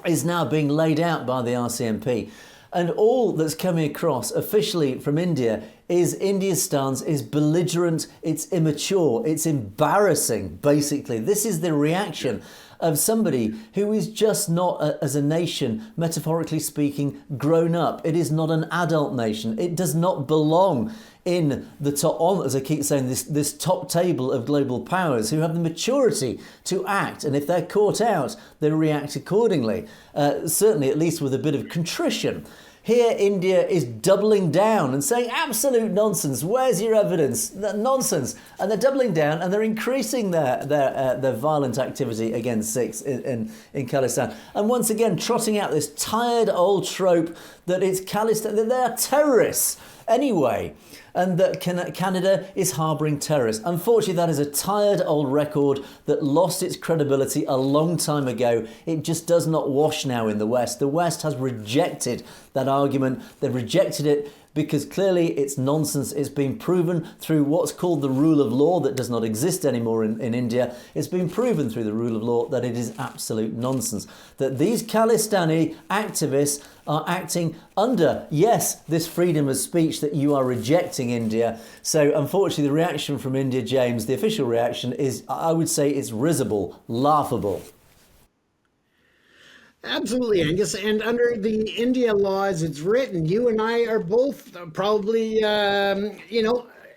is now being laid out by the RCMP. And all that's coming across officially from India is India's stance is belligerent, it's immature, it's embarrassing, basically. This is the reaction of somebody who is just not, as a nation, metaphorically speaking, grown up. It is not an adult nation. It does not belong in the top, as I keep saying, this top table of global powers who have the maturity to act. And if they're caught out, they react accordingly, certainly at least with a bit of contrition. Here, India is doubling down and saying, absolute nonsense. Where's your evidence? Nonsense. And they're doubling down and they're increasing their violent activity against Sikhs in Khalistan. And once again, trotting out this tired old trope that it's Khalistan, that they're terrorists anyway, and that Canada is harbouring terrorists. Unfortunately, that is a tired old record that lost its credibility a long time ago. It just does not wash now in the West. The West has rejected that argument. They've rejected it because clearly it's nonsense. It's been proven through what's called the rule of law that does not exist anymore in India. It's been proven through the rule of law that it is absolute nonsense. That these Khalistani activists are acting under, yes, this freedom of speech that you are rejecting, India. So unfortunately, the reaction from India, James, the official reaction is, I would say, it's risible, laughable. Absolutely, Angus. And under the India law as it's written, you and I are both probably,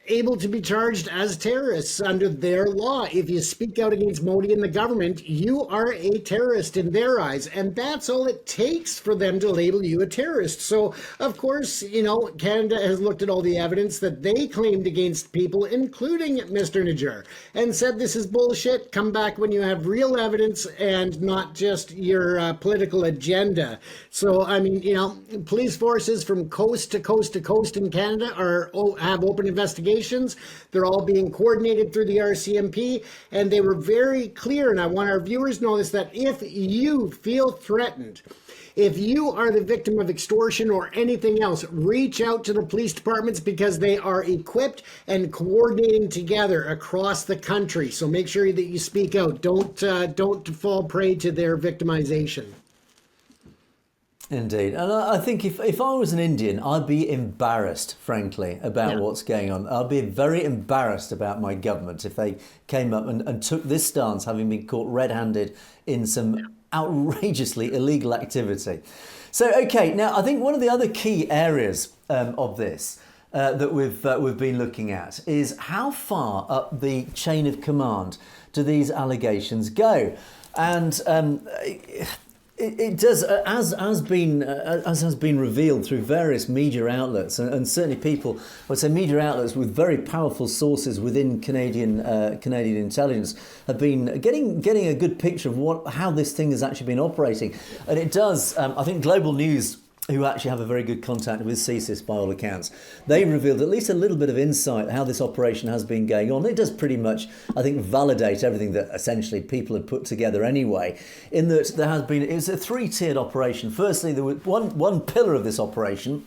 able to be charged as terrorists under their law. If you speak out against Modi and the government, you are a terrorist in their eyes. And that's all it takes for them to label you a terrorist. So, of course, Canada has looked at all the evidence that they claimed against people, including Mr. Najjar, and said this is bullshit. Come back when you have real evidence and not just your political agenda. So, I mean, police forces from coast to coast to coast in Canada have open investigations investigations. They're all being coordinated through the RCMP, and they were very clear, and I want our viewers to know this, that if you feel threatened, if you are the victim of extortion or anything else, reach out to the police departments because they are equipped and coordinating together across the country. So make sure that you speak out. Don't fall prey to their victimization. Indeed. And I think if I was an Indian, I'd be embarrassed, frankly, about what's going on. I'd be very embarrassed about my government if they came up and took this stance, having been caught red-handed in some outrageously illegal activity. So, okay, now I think one of the other key areas of this that we've been looking at is how far up the chain of command do these allegations go? And it does, as has been revealed through various media outlets, and certainly people, I would say media outlets with very powerful sources within Canadian intelligence, have been getting a good picture of how this thing has actually been operating. And it does, I think Global News, who actually have a very good contact with CSIS by all accounts, they revealed at least a little bit of insight how this operation has been going on. It does pretty much, I think, validate everything that essentially people had put together anyway, in that there has been, it was a three-tiered operation. Firstly, there was one pillar of this operation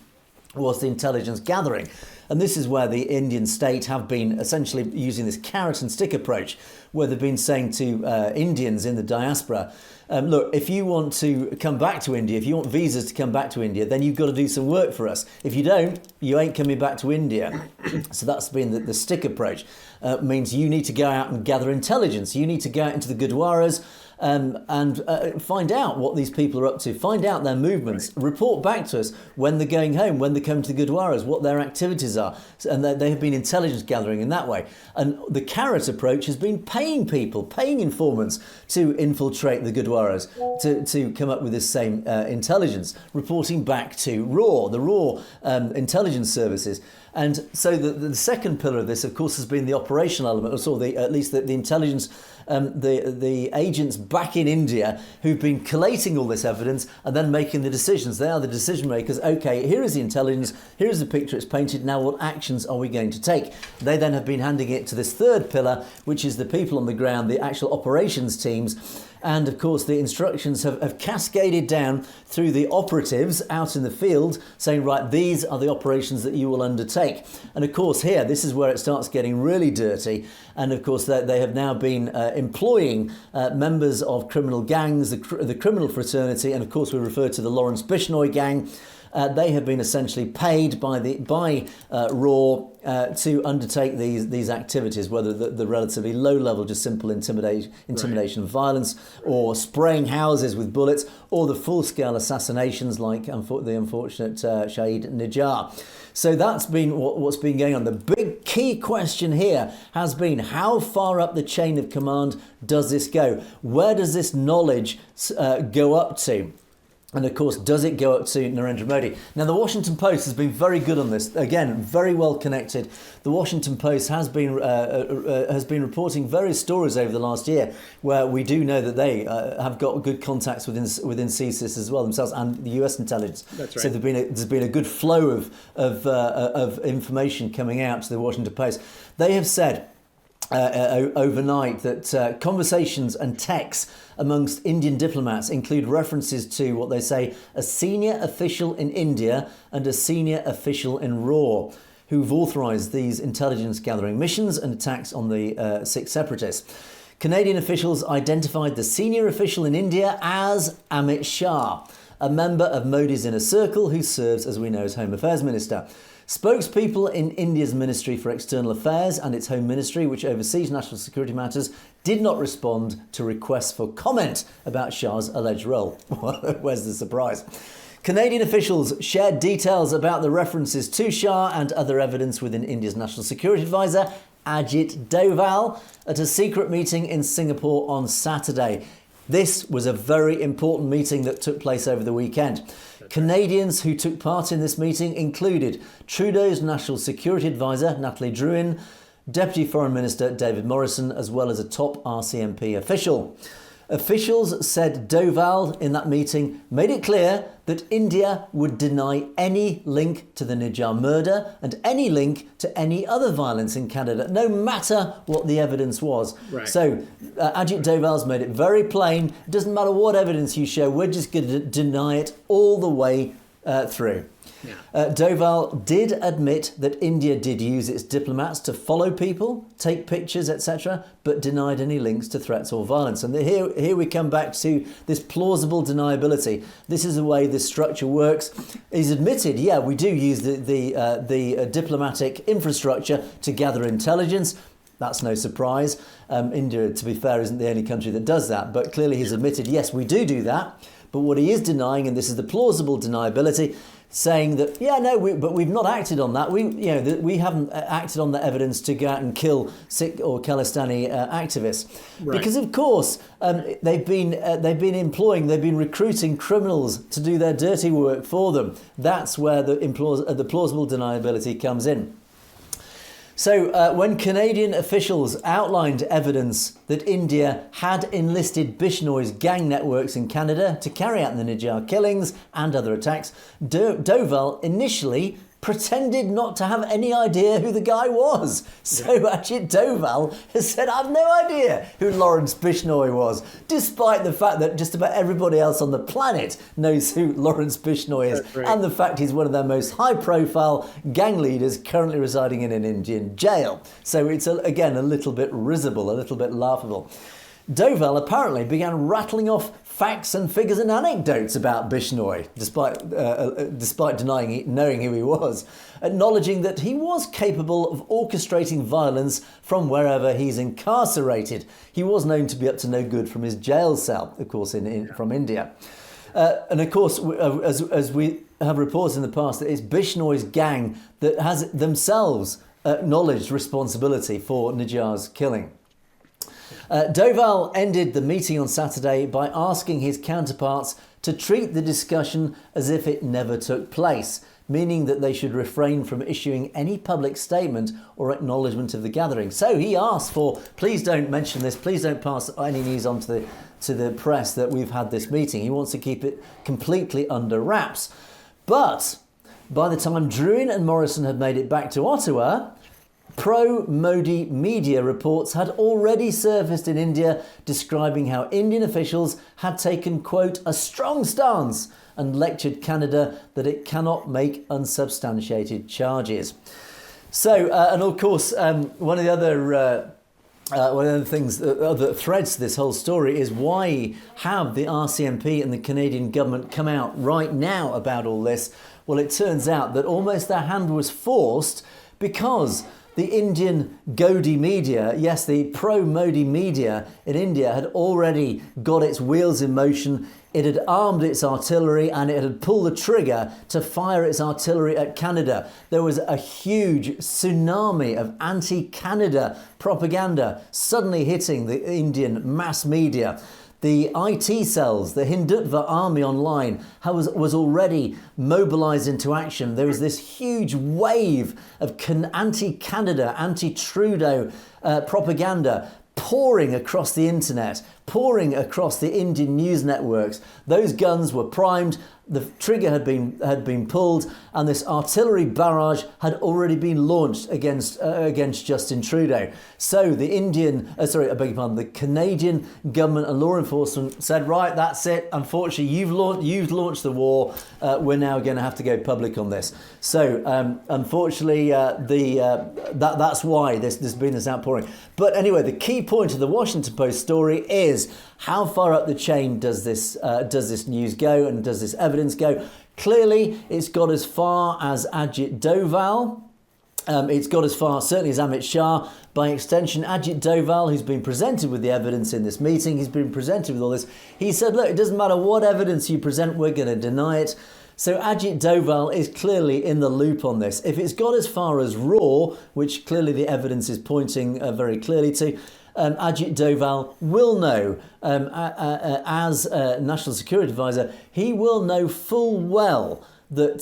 was the intelligence gathering. And this is where the Indian state have been essentially using this carrot and stick approach, where they've been saying to Indians in the diaspora, look, if you want to come back to India, if you want visas to come back to India, then you've got to do some work for us. If you don't, you ain't coming back to India. So that's been the stick approach. Means you need to go out and gather intelligence. You need to go out into the Gurdwaras and find out what these people are up to, find out their movements, report back to us when they're going home, when they come to the Gurdwaras, what their activities are. And they have been intelligence gathering in that way. And the carrot approach has been paying people, paying informants to infiltrate the Gurdwaras, to come up with this same intelligence, reporting back to the raw intelligence services. And so the second pillar of this, of course, has been the operational element, or at least the intelligence, the agents back in India who've been collating all this evidence and then making the decisions. They are the decision makers. Okay, here is the intelligence, here is the picture it's painted, now what actions are we going to take? They then have been handing it to this third pillar, which is the people on the ground, the actual operations teams. And of course, the instructions have cascaded down through the operatives out in the field, saying, right, these are the operations that you will undertake. And of course, here, this is where it starts getting really dirty. And of course, they have now been employing members of criminal gangs, the criminal fraternity, and of course, we refer to the Lawrence Bishnoi gang. They have been essentially paid by RAW to undertake these activities, whether the relatively low level, just simple intimidation and violence, or spraying houses with bullets, or the full scale assassinations like the unfortunate Shahid Najjar. So that's been what's been going on. The big key question here has been, how far up the chain of command does this go? Where does this knowledge go up to? And of course, does it go up to Narendra Modi? Now, the Washington Post has been very good on this. Again, very well connected. The Washington Post has been reporting various stories over the last year where we do know that they have got good contacts within CSIS as well themselves, and the US intelligence. That's right. So there's been a good flow of information coming out to the Washington Post. They have said overnight that conversations and texts amongst Indian diplomats include references to what they say a senior official in India and a senior official in RAW who've authorised these intelligence gathering missions and attacks on the Sikh separatists. Canadian officials identified the senior official in India as Amit Shah, a member of Modi's inner circle who serves, as we know, as Home Affairs Minister. Spokespeople in India's Ministry for External Affairs and its Home Ministry, which oversees national security matters, did not respond to requests for comment about Shah's alleged role. Where's the surprise? Canadian officials shared details about the references to Shah and other evidence within India's National Security Advisor, Ajit Doval, at a secret meeting in Singapore on Saturday. This was a very important meeting that took place over the weekend. Canadians who took part in this meeting included Trudeau's National Security Advisor, Nathalie Drouin, Deputy Foreign Minister David Morrison, as well as a top RCMP official. Officials said Doval in that meeting made it clear that India would deny any link to the Nijjar murder and any link to any other violence in Canada, no matter what the evidence was. Right. So Ajit Doval's made it very plain. It doesn't matter what evidence you show, we're just going to deny it all the way through. Yeah. Doval did admit that India did use its diplomats to follow people, take pictures, etc., but denied any links to threats or violence. And here we come back to this plausible deniability. This is the way this structure works. He's admitted, yeah, we do use the diplomatic infrastructure to gather intelligence. That's no surprise. India, to be fair, isn't the only country that does that. But clearly he's admitted, yes, we do that. But what he is denying, and this is the plausible deniability, saying that, yeah, no, but we've not acted on that. We haven't acted on the evidence to go out and kill Sikh or Khalistani activists, Right. because of course they've been recruiting criminals to do their dirty work for them. That's where the plausible deniability comes in. So when Canadian officials outlined evidence that India had enlisted Bishnoi's gang networks in Canada to carry out the Nijjar killings and other attacks, Doval initially pretended not to have any idea who the guy was. So Ajit Doval has said, I've no idea who Lawrence Bishnoi was, despite the fact that just about everybody else on the planet knows who Lawrence Bishnoi is, Right. and the fact he's one of their most high-profile gang leaders currently residing in an Indian jail. So it's, again, a little bit risible, a little bit laughable. Doval apparently began rattling off facts and figures and anecdotes about Bishnoi, despite denying knowing who he was, acknowledging that he was capable of orchestrating violence from wherever he's incarcerated. He was known to be up to no good from his jail cell, of course, from India. And of course, as we have reported in the past, that it's Bishnoi's gang that has themselves acknowledged responsibility for Nijjar's killing. Doval ended the meeting on Saturday by asking his counterparts to treat the discussion as if it never took place, meaning that they should refrain from issuing any public statement or acknowledgement of the gathering. So he asked for, please don't mention this, please don't pass any news on to the press that we've had this meeting. He wants to keep it completely under wraps. But by the time Drouin and Morrison had made it back to Ottawa, pro-Modi media reports had already surfaced in India describing how Indian officials had taken, quote, a strong stance and lectured Canada that it cannot make unsubstantiated charges. So, and of course, one of the other things, other threads to this whole story is why have the RCMP and the Canadian government come out right now about all this? Well, it turns out that almost their hand was forced because the Indian Govt media, yes, the pro-Modi media in India had already got its wheels in motion. It had armed its artillery and it had pulled the trigger to fire its artillery at Canada. There was a huge tsunami of anti-Canada propaganda suddenly hitting the Indian mass media. The IT cells, the Hindutva army online, was already mobilised into action. There was this huge wave of anti-Canada, anti-Trudeau propaganda pouring across the internet, pouring across the Indian news networks. Those guns were primed, the trigger had been pulled, and this artillery barrage had already been launched against Justin Trudeau. So the the Canadian government and law enforcement said, right, that's it. Unfortunately, you've launched the war. We're now going to have to go public on this. So unfortunately, that's why there's been this outpouring. But anyway, the key point of the Washington Post story is how far up the chain does this news go, and does this evidence go? Clearly, it's got as far as Ajit Doval. It's got as far, certainly, as Amit Shah. By extension, Ajit Doval, who's been presented with the evidence in this meeting, he's been presented with all this. He said, look, it doesn't matter what evidence you present, we're going to deny it. So Ajit Doval is clearly in the loop on this. If it's got as far as raw, which clearly the evidence is pointing very clearly to, Ajit Doval will know, as National Security Advisor, he will know full well that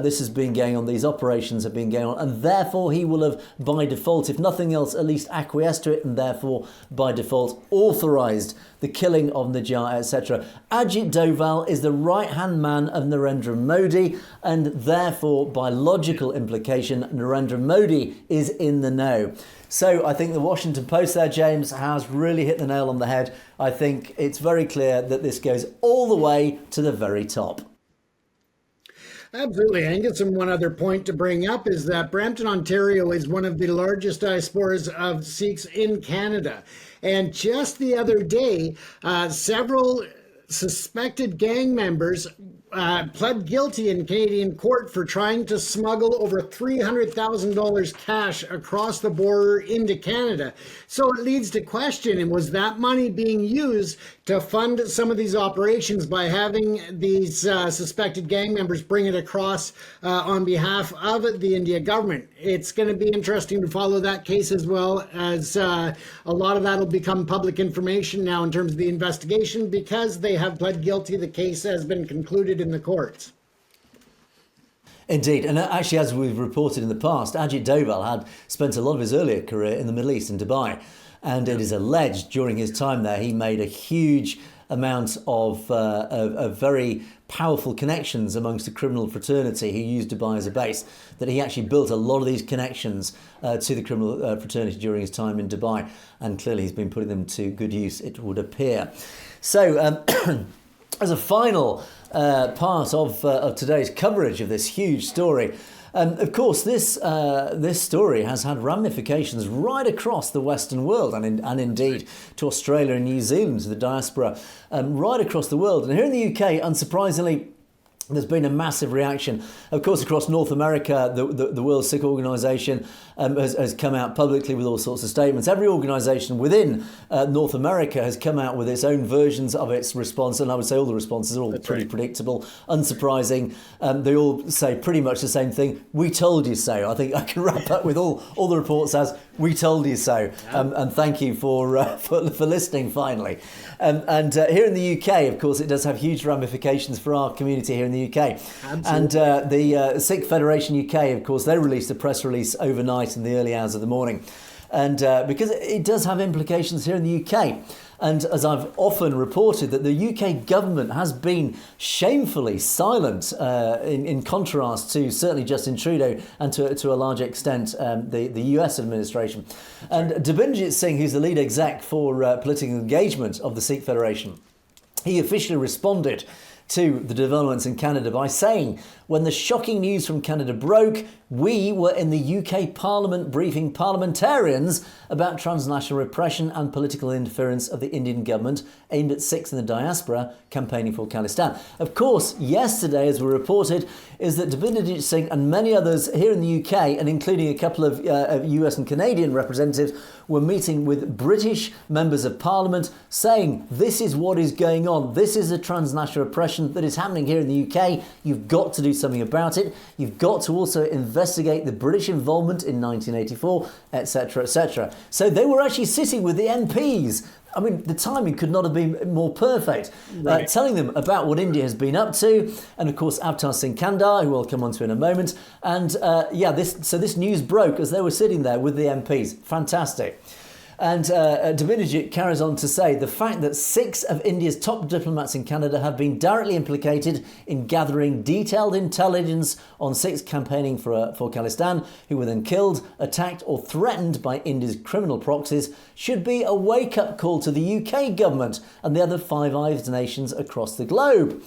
this has been going on, these operations have been going on, and therefore he will have, by default, if nothing else, at least acquiesced to it, and therefore, by default, authorised the killing of Najjar, etc. Ajit Doval is the right-hand man of Narendra Modi, and therefore, by logical implication, Narendra Modi is in the know. So I think the Washington Post there, James, has really hit the nail on the head. I think it's very clear that this goes all the way to the very top. Absolutely, Angus. And one other point to bring up is that Brampton, Ontario is one of the largest diasporas of Sikhs in Canada. And just the other day, several suspected gang members pled guilty in Canadian court for trying to smuggle over $300,000 cash across the border into Canada. So it leads to question, and was that money being used to fund some of these operations by having these suspected gang members bring it across on behalf of the Indian government? It's going to be interesting to follow that case, as well as a lot of that will become public information now in terms of the investigation, because they have pled guilty. The case has been concluded in the courts. Indeed, and actually, as we've reported in the past, Ajit Doval had spent a lot of his earlier career in the Middle East, in Dubai, and it is alleged during his time there he made a huge amount of very powerful connections amongst the criminal fraternity who used Dubai as a base, that he actually built a lot of these connections to the criminal fraternity during his time in Dubai, and clearly he's been putting them to good use, it would appear. So as a final part of today's coverage of this huge story, of course, this story has had ramifications right across the Western world, and indeed to Australia and New Zealand, to the diaspora, right across the world. And here in the UK, unsurprisingly, there's been a massive reaction. Of course, across North America, the World Sikh Organisation has come out publicly with all sorts of statements. Every organisation within North America has come out with its own versions of its response, and I would say all the responses are all pretty predictable, unsurprising. They all say pretty much the same thing: "We told you so." I think I can wrap up with all the reports as "We told you so," and thank you for listening finally. And here in the UK, of course, it does have huge ramifications for our community here in the UK. Absolutely. And the Sikh Federation UK, of course, they released a press release overnight in the early hours of the morning. And because it does have implications here in the UK. And as I've often reported, that the UK government has been shamefully silent in contrast to certainly Justin Trudeau and to a large extent the US administration. And Dirbinjit Singh, who's the lead exec for political engagement of the Sikh Federation, he officially responded to the developments in Canada by saying, "When the shocking news from Canada broke, we were in the UK Parliament briefing parliamentarians about transnational repression and political interference of the Indian government aimed at Sikhs in the diaspora campaigning for Khalistan." Of course, yesterday, as we reported, is that Dirbinjit Singh and many others here in the UK, and including a couple of US and Canadian representatives, were meeting with British members of Parliament saying, this is what is going on. This is a transnational repression that is happening here in the UK. You've got to do something about it. You've got to also investigate the British involvement in 1984, etc., etc. So they were actually sitting with the MPs. I mean, the timing could not have been more perfect. Right. Telling them about what India has been up to, and of course Avtar Singh Kandar, who we'll come on to in a moment. And this news broke as they were sitting there with the MPs. Fantastic. And Dirbinjit carries on to say the fact that 6 of India's top diplomats in Canada have been directly implicated in gathering detailed intelligence on Sikhs campaigning for Khalistan, who were then killed, attacked or threatened by India's criminal proxies, should be a wake-up call to the UK government and the other Five Eyes nations across the globe.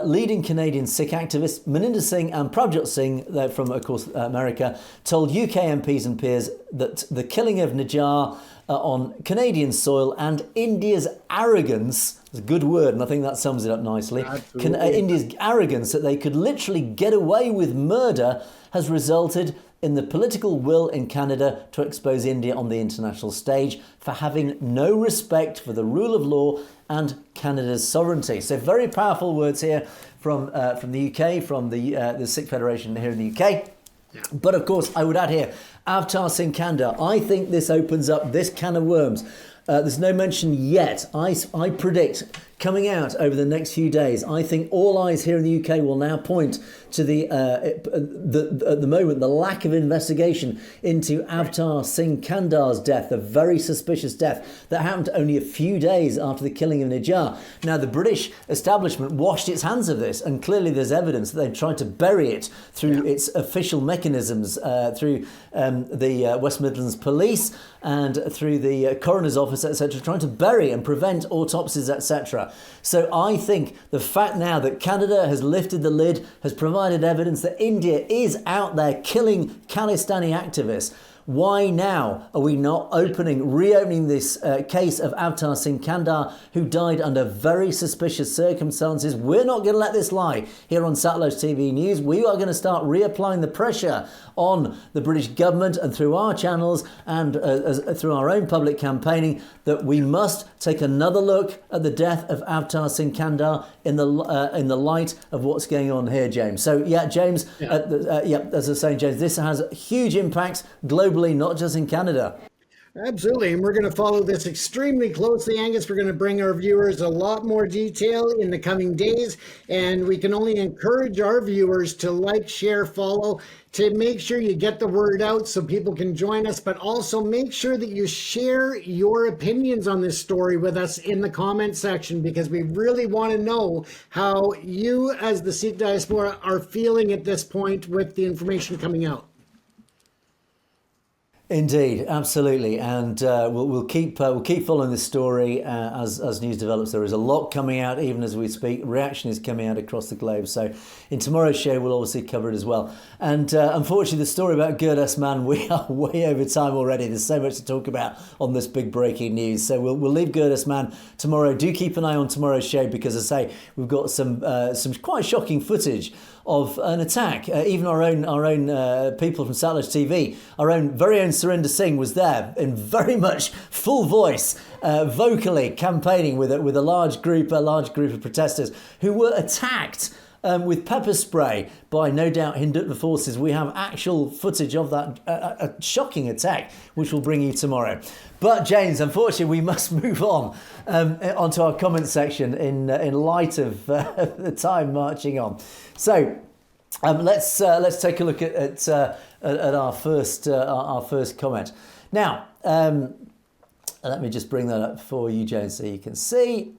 Leading Canadian Sikh activists Maninder Singh and Pravjot Singh, from, of course, America, told UK MPs and peers that the killing of Najjar on Canadian soil and India's arrogance, it's a good word, and I think that sums it up nicely, India's arrogance that they could literally get away with murder has resulted in the political will in Canada to expose India on the international stage for having no respect for the rule of law and Canada's sovereignty. So very powerful words here from the UK, from the Sikh Federation here in the UK. Yeah. But of course, I would add here, Avtar Singh Kandar, I think this opens up this can of worms. There's no mention yet. I predict coming out over the next few days. I think all eyes here in the UK will now point to at the moment, the lack of investigation into Avtar Singh Kandar's death, a very suspicious death that happened only a few days after the killing of Nijar. Now, the British establishment washed its hands of this, and clearly there's evidence that they've tried to bury it through its official mechanisms, through the West Midlands Police and through the Coroner's Office, etc., trying to bury and prevent autopsies, etc. So I think the fact now that Canada has lifted the lid, has provided evidence that India is out there killing Khalistani activists, why now are we not reopening this case of Avtar Singh Kandar, who died under very suspicious circumstances? We're not going to let this lie here on Satellite TV News. We are going to start reapplying the pressure on the British government and through our channels and through our own public campaigning that we must take another look at the death of Avtar Singh Kandar in the light of what's going on here, James. So, James, as I was saying, James, this has a huge impact globally, not just in Canada. Absolutely, and we're going to follow this extremely closely, Angus. We're going to bring our viewers a lot more detail in the coming days, and we can only encourage our viewers to like, share, follow, to make sure you get the word out so people can join us, but also make sure that you share your opinions on this story with us in the comment section, because we really want to know how you as the Sikh diaspora are feeling at this point with the information coming out. Indeed, absolutely, and we'll keep following this story as news develops. There is a lot coming out even as we speak. Reaction is coming out across the globe. So in tomorrow's show, we'll obviously cover it as well. And unfortunately, the story about Gurdas Man, we are way over time already. There's so much to talk about on this big breaking news. So we'll leave Gurdas Man tomorrow. Do keep an eye on tomorrow's show, because as I say, we've got some quite shocking footage of an attack. Even our own people from Satellite TV, our very own Surinder Singh was there in very much full voice, vocally campaigning with a large group of protesters who were attacked with pepper spray by no doubt Hindutva forces. We have actual footage of that a shocking attack, which we'll bring you tomorrow. But James, unfortunately, we must move on onto our comment section in light of the time marching on. So let's take a look at our first comment. Now, let me just bring that up for you, James, so you can see.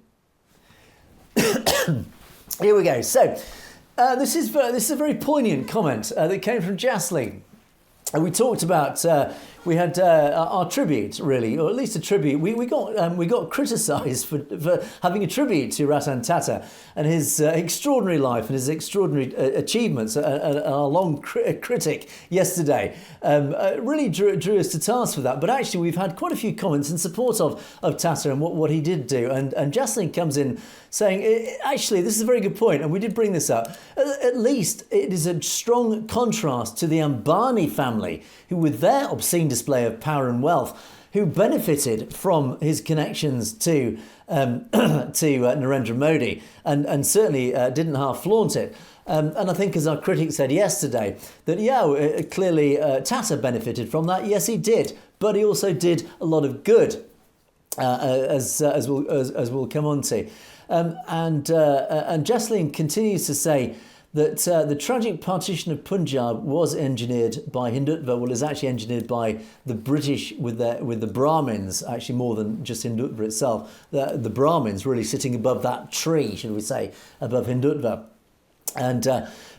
Here we go. So this is a very poignant comment that came from Jasleen. And we talked about, we had our tribute, really, or at least a tribute. We got criticised for having a tribute to Ratan Tata and his extraordinary life and his extraordinary achievements. Our long critic yesterday really drew us to task for that. But actually, we've had quite a few comments in support of Tata and what he did do. And Jasleen comes in saying, actually, this is a very good point, and we did bring this up. At least it is a strong contrast to the Ambani family, who with their obscene display of power and wealth, who benefited from his connections to Narendra Modi, and certainly didn't half flaunt it. And I think, as our critic said yesterday, that clearly Tata benefited from that. Yes, he did, but he also did a lot of good, as we'll come on to. And Jasleen continues to say that the tragic partition of Punjab was engineered by Hindutva. Well, is actually engineered by the British with the Brahmins, actually more than just Hindutva itself. The Brahmins really sitting above that tree, should we say, above Hindutva. And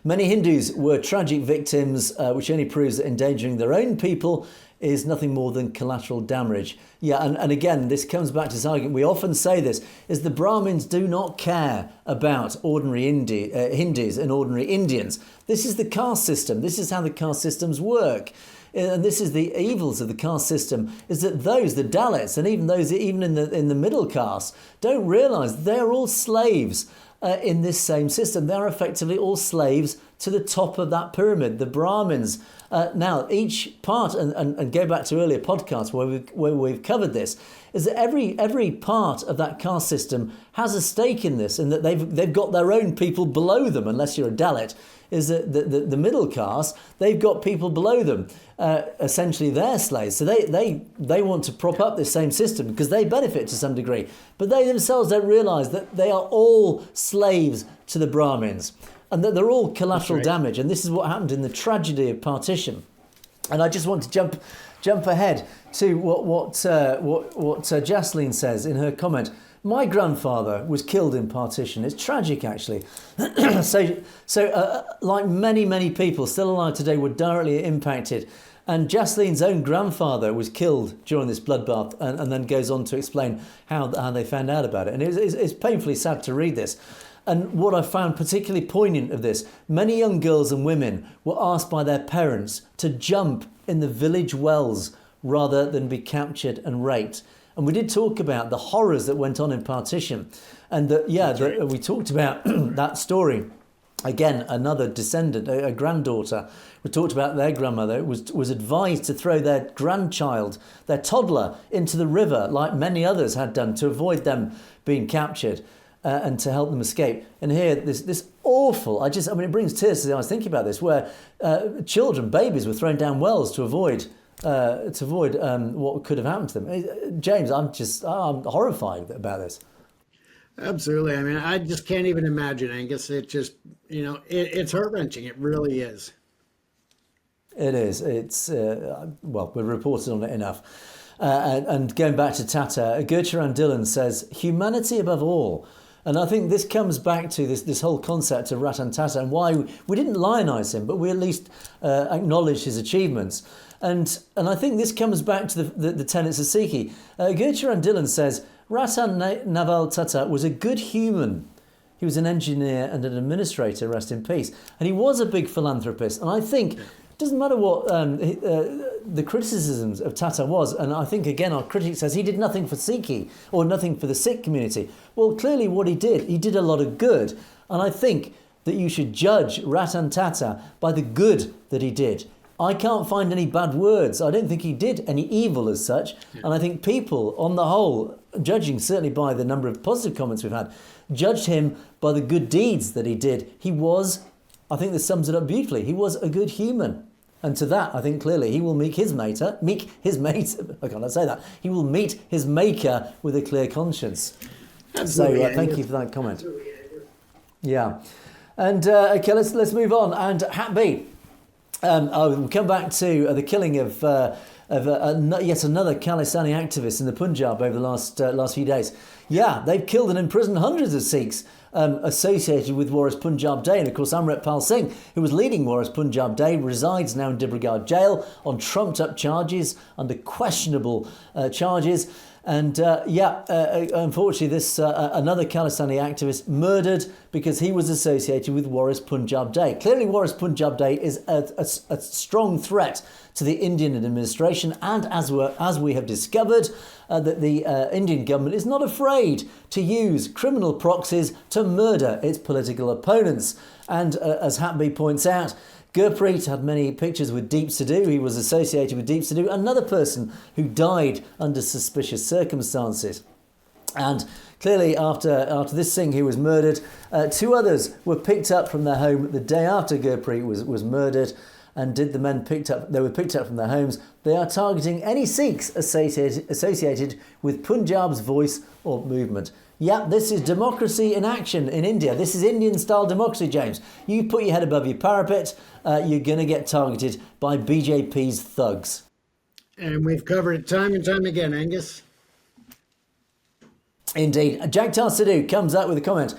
many Hindus were tragic victims, which only proves that endangering their own people is nothing more than collateral damage. Yeah, and again, this comes back to this argument. We often say this, is the Brahmins do not care about ordinary Hindus and ordinary Indians. This is the caste system. This is how the caste systems work. And this is the evils of the caste system, is that those, the Dalits, and even those even in the middle caste, don't realise they're all slaves in this same system. They're effectively all slaves to the top of that pyramid, the Brahmins. Now, each part, and go back to earlier podcasts where we've covered this, is that every part of that caste system has a stake in this, in that they've got their own people below them, unless you're a Dalit. Is that the middle caste, they've got people below them, essentially their slaves. So they want to prop up this same system because they benefit to some degree. But they themselves don't realise that they are all slaves to the Brahmins and that they're all collateral damage. And this is what happened in the tragedy of partition. And I just want to jump ahead to what Jaslene says in her comment. My grandfather was killed in partition. It's tragic, actually. So like many people still alive today were directly impacted. And Jaslene's own grandfather was killed during this bloodbath, and then goes on to explain how they found out about it. And it's painfully sad to read this. And what I found particularly poignant of this, many young girls and women were asked by their parents to jump in the village wells rather than be captured and raped. And we did talk about the horrors that went on in partition. And we talked about that story. Again, another descendant, a granddaughter, we talked about their grandmother was advised to throw their grandchild, their toddler, into the river, like many others had done, to avoid them being captured and to help them escape. And here, this awful, it brings tears to the eyes thinking about this, where children, babies, were thrown down wells to avoid what could have happened to them. James, I'm horrified about this. Absolutely. I mean, I just can't even imagine, Angus. It just, it's heart-wrenching. It really is. It is. It's, we've reported on it enough. And going back to Tata, Gurcharan Dhillon says, humanity above all. And I think this comes back to this whole concept of Ratan Tata and why we didn't lionize him, but we at least acknowledged his achievements. And I think this comes back to the tenets of Sikhi. Gurcharan Dhillon says, Ratan Naval Tata was a good human. He was an engineer and an administrator, rest in peace. And he was a big philanthropist. And I think it doesn't matter what the criticisms of Tata was. And I think, again, our critic says he did nothing for Sikhi or nothing for the Sikh community. Well, clearly what he did a lot of good. And I think that you should judge Ratan Tata by the good that he did. I can't find any bad words. I don't think he did any evil as such. And I think people, on the whole, judging certainly by the number of positive comments we've had, judged him by the good deeds that he did. He was, I think this sums it up beautifully, he was a good human. And to that, I think clearly he will meet his mate, I cannot say that, he will meet his maker with a clear conscience. Absolutely. So thank you for that comment. Yeah. And okay, let's move on. And Hat B. We'll come back to the killing of yet another Khalistani activist in the Punjab over the last few days. Yeah, they've killed and imprisoned hundreds of Sikhs associated with War's Punjab Day. And of course, Amritpal Singh, who was leading War's Punjab Day, resides now in Dibrugarh jail on trumped-up charges, under questionable charges. And unfortunately, this another Khalistani activist murdered because he was associated with War's Punjab Day. Clearly, War's Punjab Day is a strong threat to the Indian administration, and as we have discovered, that the Indian government is not afraid to use criminal proxies to murder its political opponents. And as Hatby points out, Gurpreet had many pictures with Deep Sidhu. He was associated with Deep Sidhu, another person who died under suspicious circumstances. And clearly, after this Singh who was murdered, two others were picked up from their home the day after Gurpreet was murdered. And the men they were picked up from their homes. They are targeting any Sikhs associated with Punjab's voice or movement. Yeah, this is democracy in action in India. This is Indian-style democracy, James. You put your head above your parapet, you're going to get targeted by BJP's thugs. And we've covered it time and time again, Angus. Indeed. Jagtar Sidhu comes up with a comment.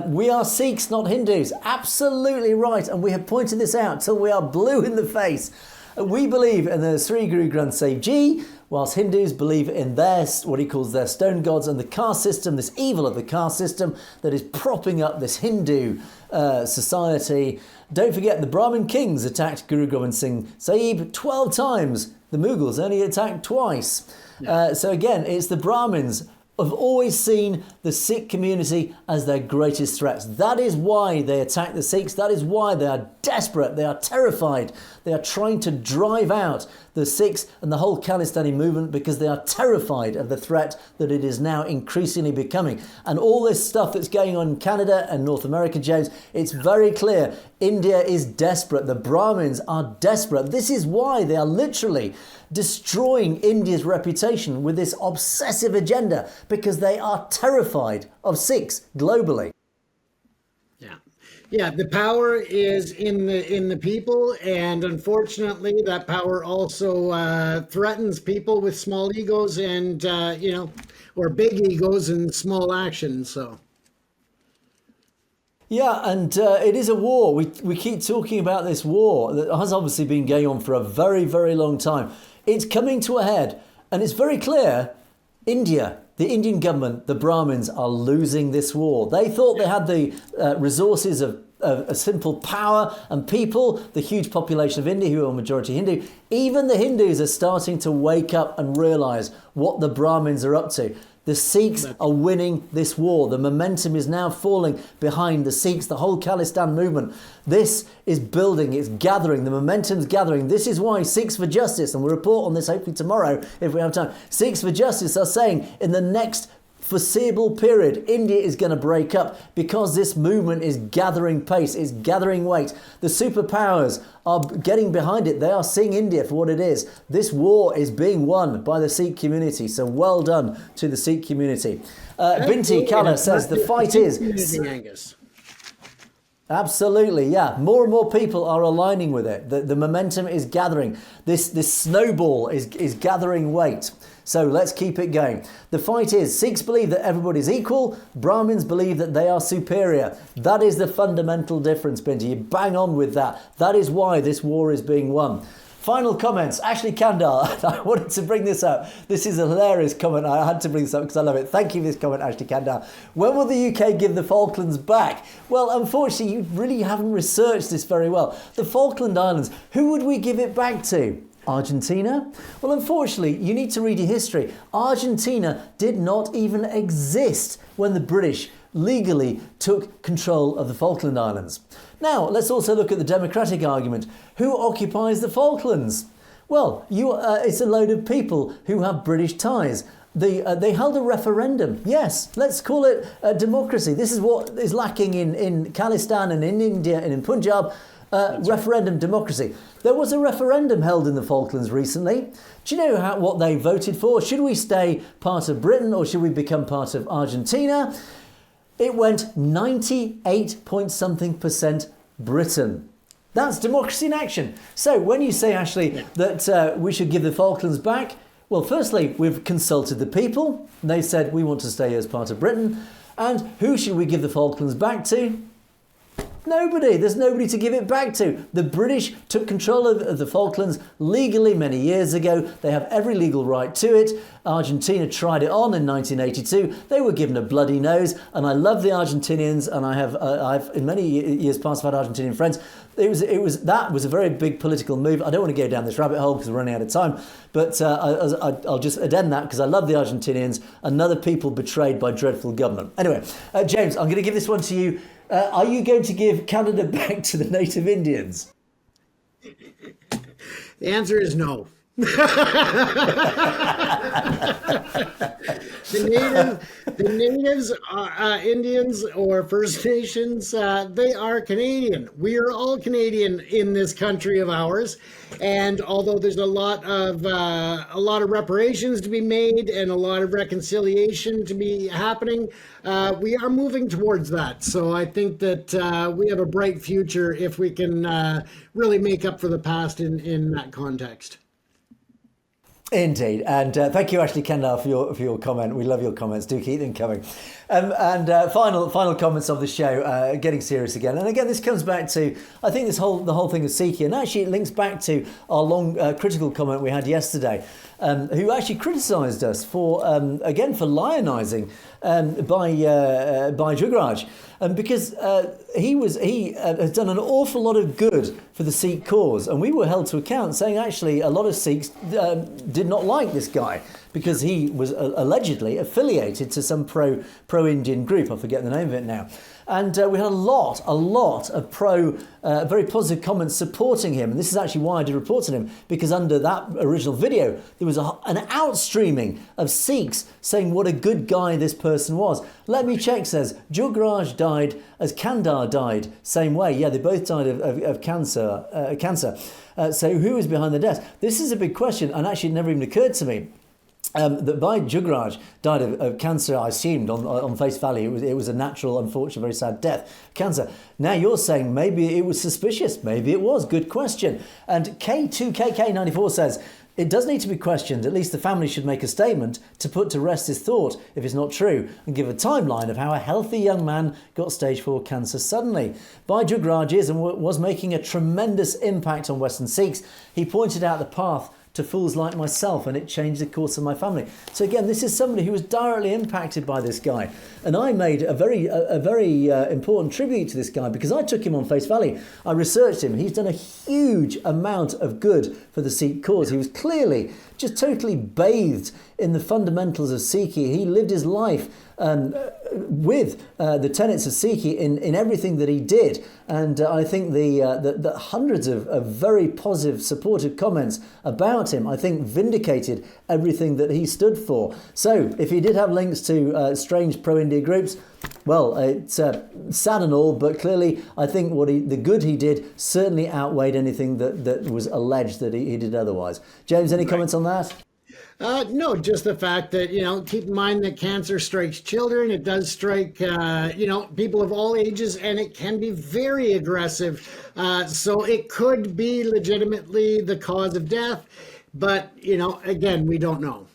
We are Sikhs, not Hindus. Absolutely right. And we have pointed this out till we are blue in the face. We believe in the Sri Guru Granth Sahib Ji, whilst Hindus believe in what he calls their stone gods and the caste system, this evil of the caste system that is propping up this Hindu society. Don't forget, the Brahmin kings attacked Guru Gobind Singh Sahib 12 times. The Mughals only attacked twice. So again, it's the Brahmins have always seen the Sikh community as their greatest threats. That is why they attack the Sikhs. That is why they are desperate. They are terrified. They are trying to drive out the Sikhs and the whole Khalistani movement because they are terrified of the threat that it is now increasingly becoming. And all this stuff that's going on in Canada and North America, James, it's very clear. India is desperate. The Brahmins are desperate. This is why they are literally destroying India's reputation with this obsessive agenda, because they are terrified of Sikhs globally. Yeah, the power is in the people, and unfortunately, that power also threatens people with small egos and or big egos and small actions. So. Yeah, and it is a war. We keep talking about this war that has obviously been going on for a very, very long time. It's coming to a head, and it's very clear India, the Indian government, the Brahmins are losing this war. They thought they had the resources of a simple power and people, the huge population of India who are majority Hindu. Even the Hindus are starting to wake up and realise what the Brahmins are up to. The Sikhs are winning this war. The momentum is now falling behind the Sikhs, the whole Khalistan movement. This is building, it's gathering, the momentum's gathering. This is why Sikhs for Justice, and we'll report on this hopefully tomorrow if we have time, Sikhs for Justice are saying in the next foreseeable period, India is going to break up because this movement is gathering pace, it's gathering weight. The superpowers are getting behind it. They are seeing India for what it is. This war is being won by the Sikh community. So well done to the Sikh community. Binti Kala says the fight is... Angus. Absolutely, yeah. More and more people are aligning with it. The momentum is gathering. This snowball is gathering weight. So let's keep it going. The fight is, Sikhs believe that everybody's equal, Brahmins believe that they are superior. That is the fundamental difference, Binti. You bang on with that. That is why this war is being won. Final comments. Ashley Kandar, I wanted to bring this up. This is a hilarious comment. I had to bring this up because I love it. Thank you for this comment, Ashley Kandar. When will the UK give the Falklands back? Well, unfortunately, you really haven't researched this very well. The Falkland Islands, who would we give it back to? Argentina? Well, unfortunately, you need to read your history. Argentina did not even exist when the British legally took control of the Falkland Islands. Now, let's also look at the democratic argument. Who occupies the Falklands? Well, it's a load of people who have British ties. They held a referendum. Yes, let's call it a democracy. This is what is lacking in Khalistan and in India and in Punjab. Referendum democracy. There was a referendum held in the Falklands recently. Do you know what they voted for? Should we stay part of Britain or should we become part of Argentina? It went 98% Britain. That's democracy in action. So when you say, Ashley, that we should give the Falklands back, well, firstly, we've consulted the people. They said we want to stay as part of Britain. And who should we give the Falklands back to? Nobody. There's nobody to give it back to. The British took control of the Falklands legally many years ago. They have every legal right to it. Argentina tried it on in 1982. They were given a bloody nose, and I love the Argentinians, and I've in many years past had Argentinian friends. That was a very big political move. I don't want to go down this rabbit hole because we're running out of time, but I'll just addend that because I love the Argentinians, another people betrayed by dreadful government. Anyway, James, I'm going to give this one to you. Are you going to give Canada back to the native Indians? The answer is no. The natives, Indians or First Nations, they are Canadian. We are all Canadian in this country of ours. And although there's a lot of reparations to be made and a lot of reconciliation to be happening, we are moving towards that. So I think that we have a bright future if we can really make up for the past in that context. Indeed, and thank you, Ashley Kendall, for your comment. We love your comments. Do keep them coming. And final comments of the show. Getting serious again, and again, this comes back to I think the whole thing of Sikh, and actually it links back to our long critical comment we had yesterday, who actually criticised us for lionising by Jugraj. Because he has done an awful lot of good for the Sikh cause, and we were held to account saying actually a lot of Sikhs did not like this guy because he was allegedly affiliated to some pro-Indian group. I forget the name of it now. And we had a lot of very positive comments supporting him. And this is actually why I did reports on him, because under that original video, there was an outstreaming of Sikhs saying what a good guy this person was. Let me check, says, Jugraj died as Kandar died, same way. Yeah, they both died of cancer. So who was behind the death? This is a big question, and actually it never even occurred to me. That Bhai Jugraj died of cancer, I assumed, on face value. It was a natural, unfortunate, very sad death. Cancer. Now you're saying maybe it was suspicious. Maybe it was. Good question. And K2KK94 says, it does need to be questioned. At least the family should make a statement to put to rest his thought, if it's not true, and give a timeline of how a healthy young man got stage 4 cancer suddenly. Bhai Jugraj is and was making a tremendous impact on Western Sikhs. He pointed out the path to fools like myself, and it changed the course of my family. So again, this is somebody who was directly impacted by this guy, and I made a very important tribute to this guy because I took him on face value. I researched him. He's done a huge amount of good for the Sikh cause. He was clearly just totally bathed in the fundamentals of Sikhi. He lived his life with the tenets of Sikhi in everything that he did. And I think the hundreds of very positive, supportive comments about him, I think, vindicated everything that he stood for. So if he did have links to strange pro-India groups, well, it's sad and all, but clearly I think the good he did certainly outweighed anything that was alleged that he did otherwise. James, any comments on that? No, just the fact that, keep in mind that cancer strikes children. It does strike, people of all ages, and it can be very aggressive. So it could be legitimately the cause of death. But, again, we don't know.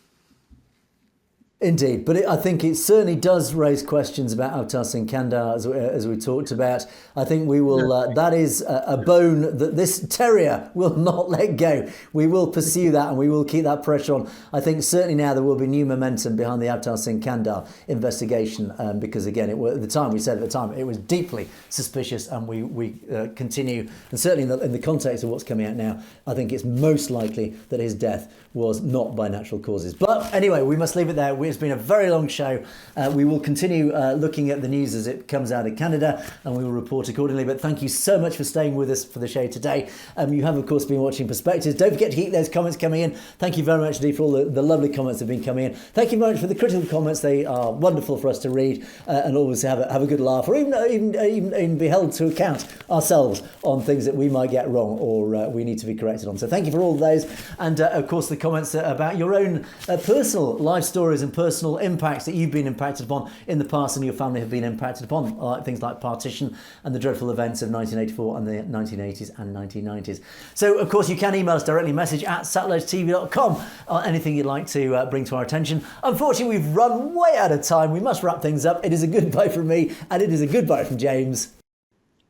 Indeed, but I think it certainly does raise questions about Avtar Singh Kandar, as we talked about. I think we will. That is a bone that this terrier will not let go. We will pursue that, and we will keep that pressure on. I think certainly now there will be new momentum behind the Avtar Singh Kandar investigation, because again, it was it was deeply suspicious, and we continue. And certainly in the context of what's coming out now, I think it's most likely that his death was not by natural causes. But anyway, we must leave it there. It's been a very long show. We will continue looking at the news as it comes out of Canada, and we will report accordingly. But thank you so much for staying with us for the show today. You have, of course, been watching Perspectives. Don't forget to keep those comments coming in. Thank you very much, Dee, for all the lovely comments that have been coming in. Thank you very much for the critical comments. They are wonderful for us to read and always have a good laugh, or even be held to account ourselves on things that we might get wrong or we need to be corrected on. So thank you for all of those. And of course, the comments about your own personal life stories and personal impacts that you've been impacted upon in the past and your family have been impacted upon, things like partition and the dreadful events of 1984 and the 1980s and 1990s. So, of course, you can email us directly, message at satellitetv.com, anything you'd like to bring to our attention. Unfortunately, we've run way out of time. We must wrap things up. It is a goodbye from me, and it is a goodbye from James.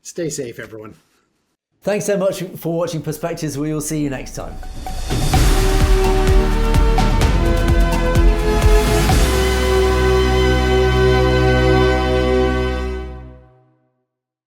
Stay safe, everyone. Thanks so much for watching Perspectives. We will see you next time.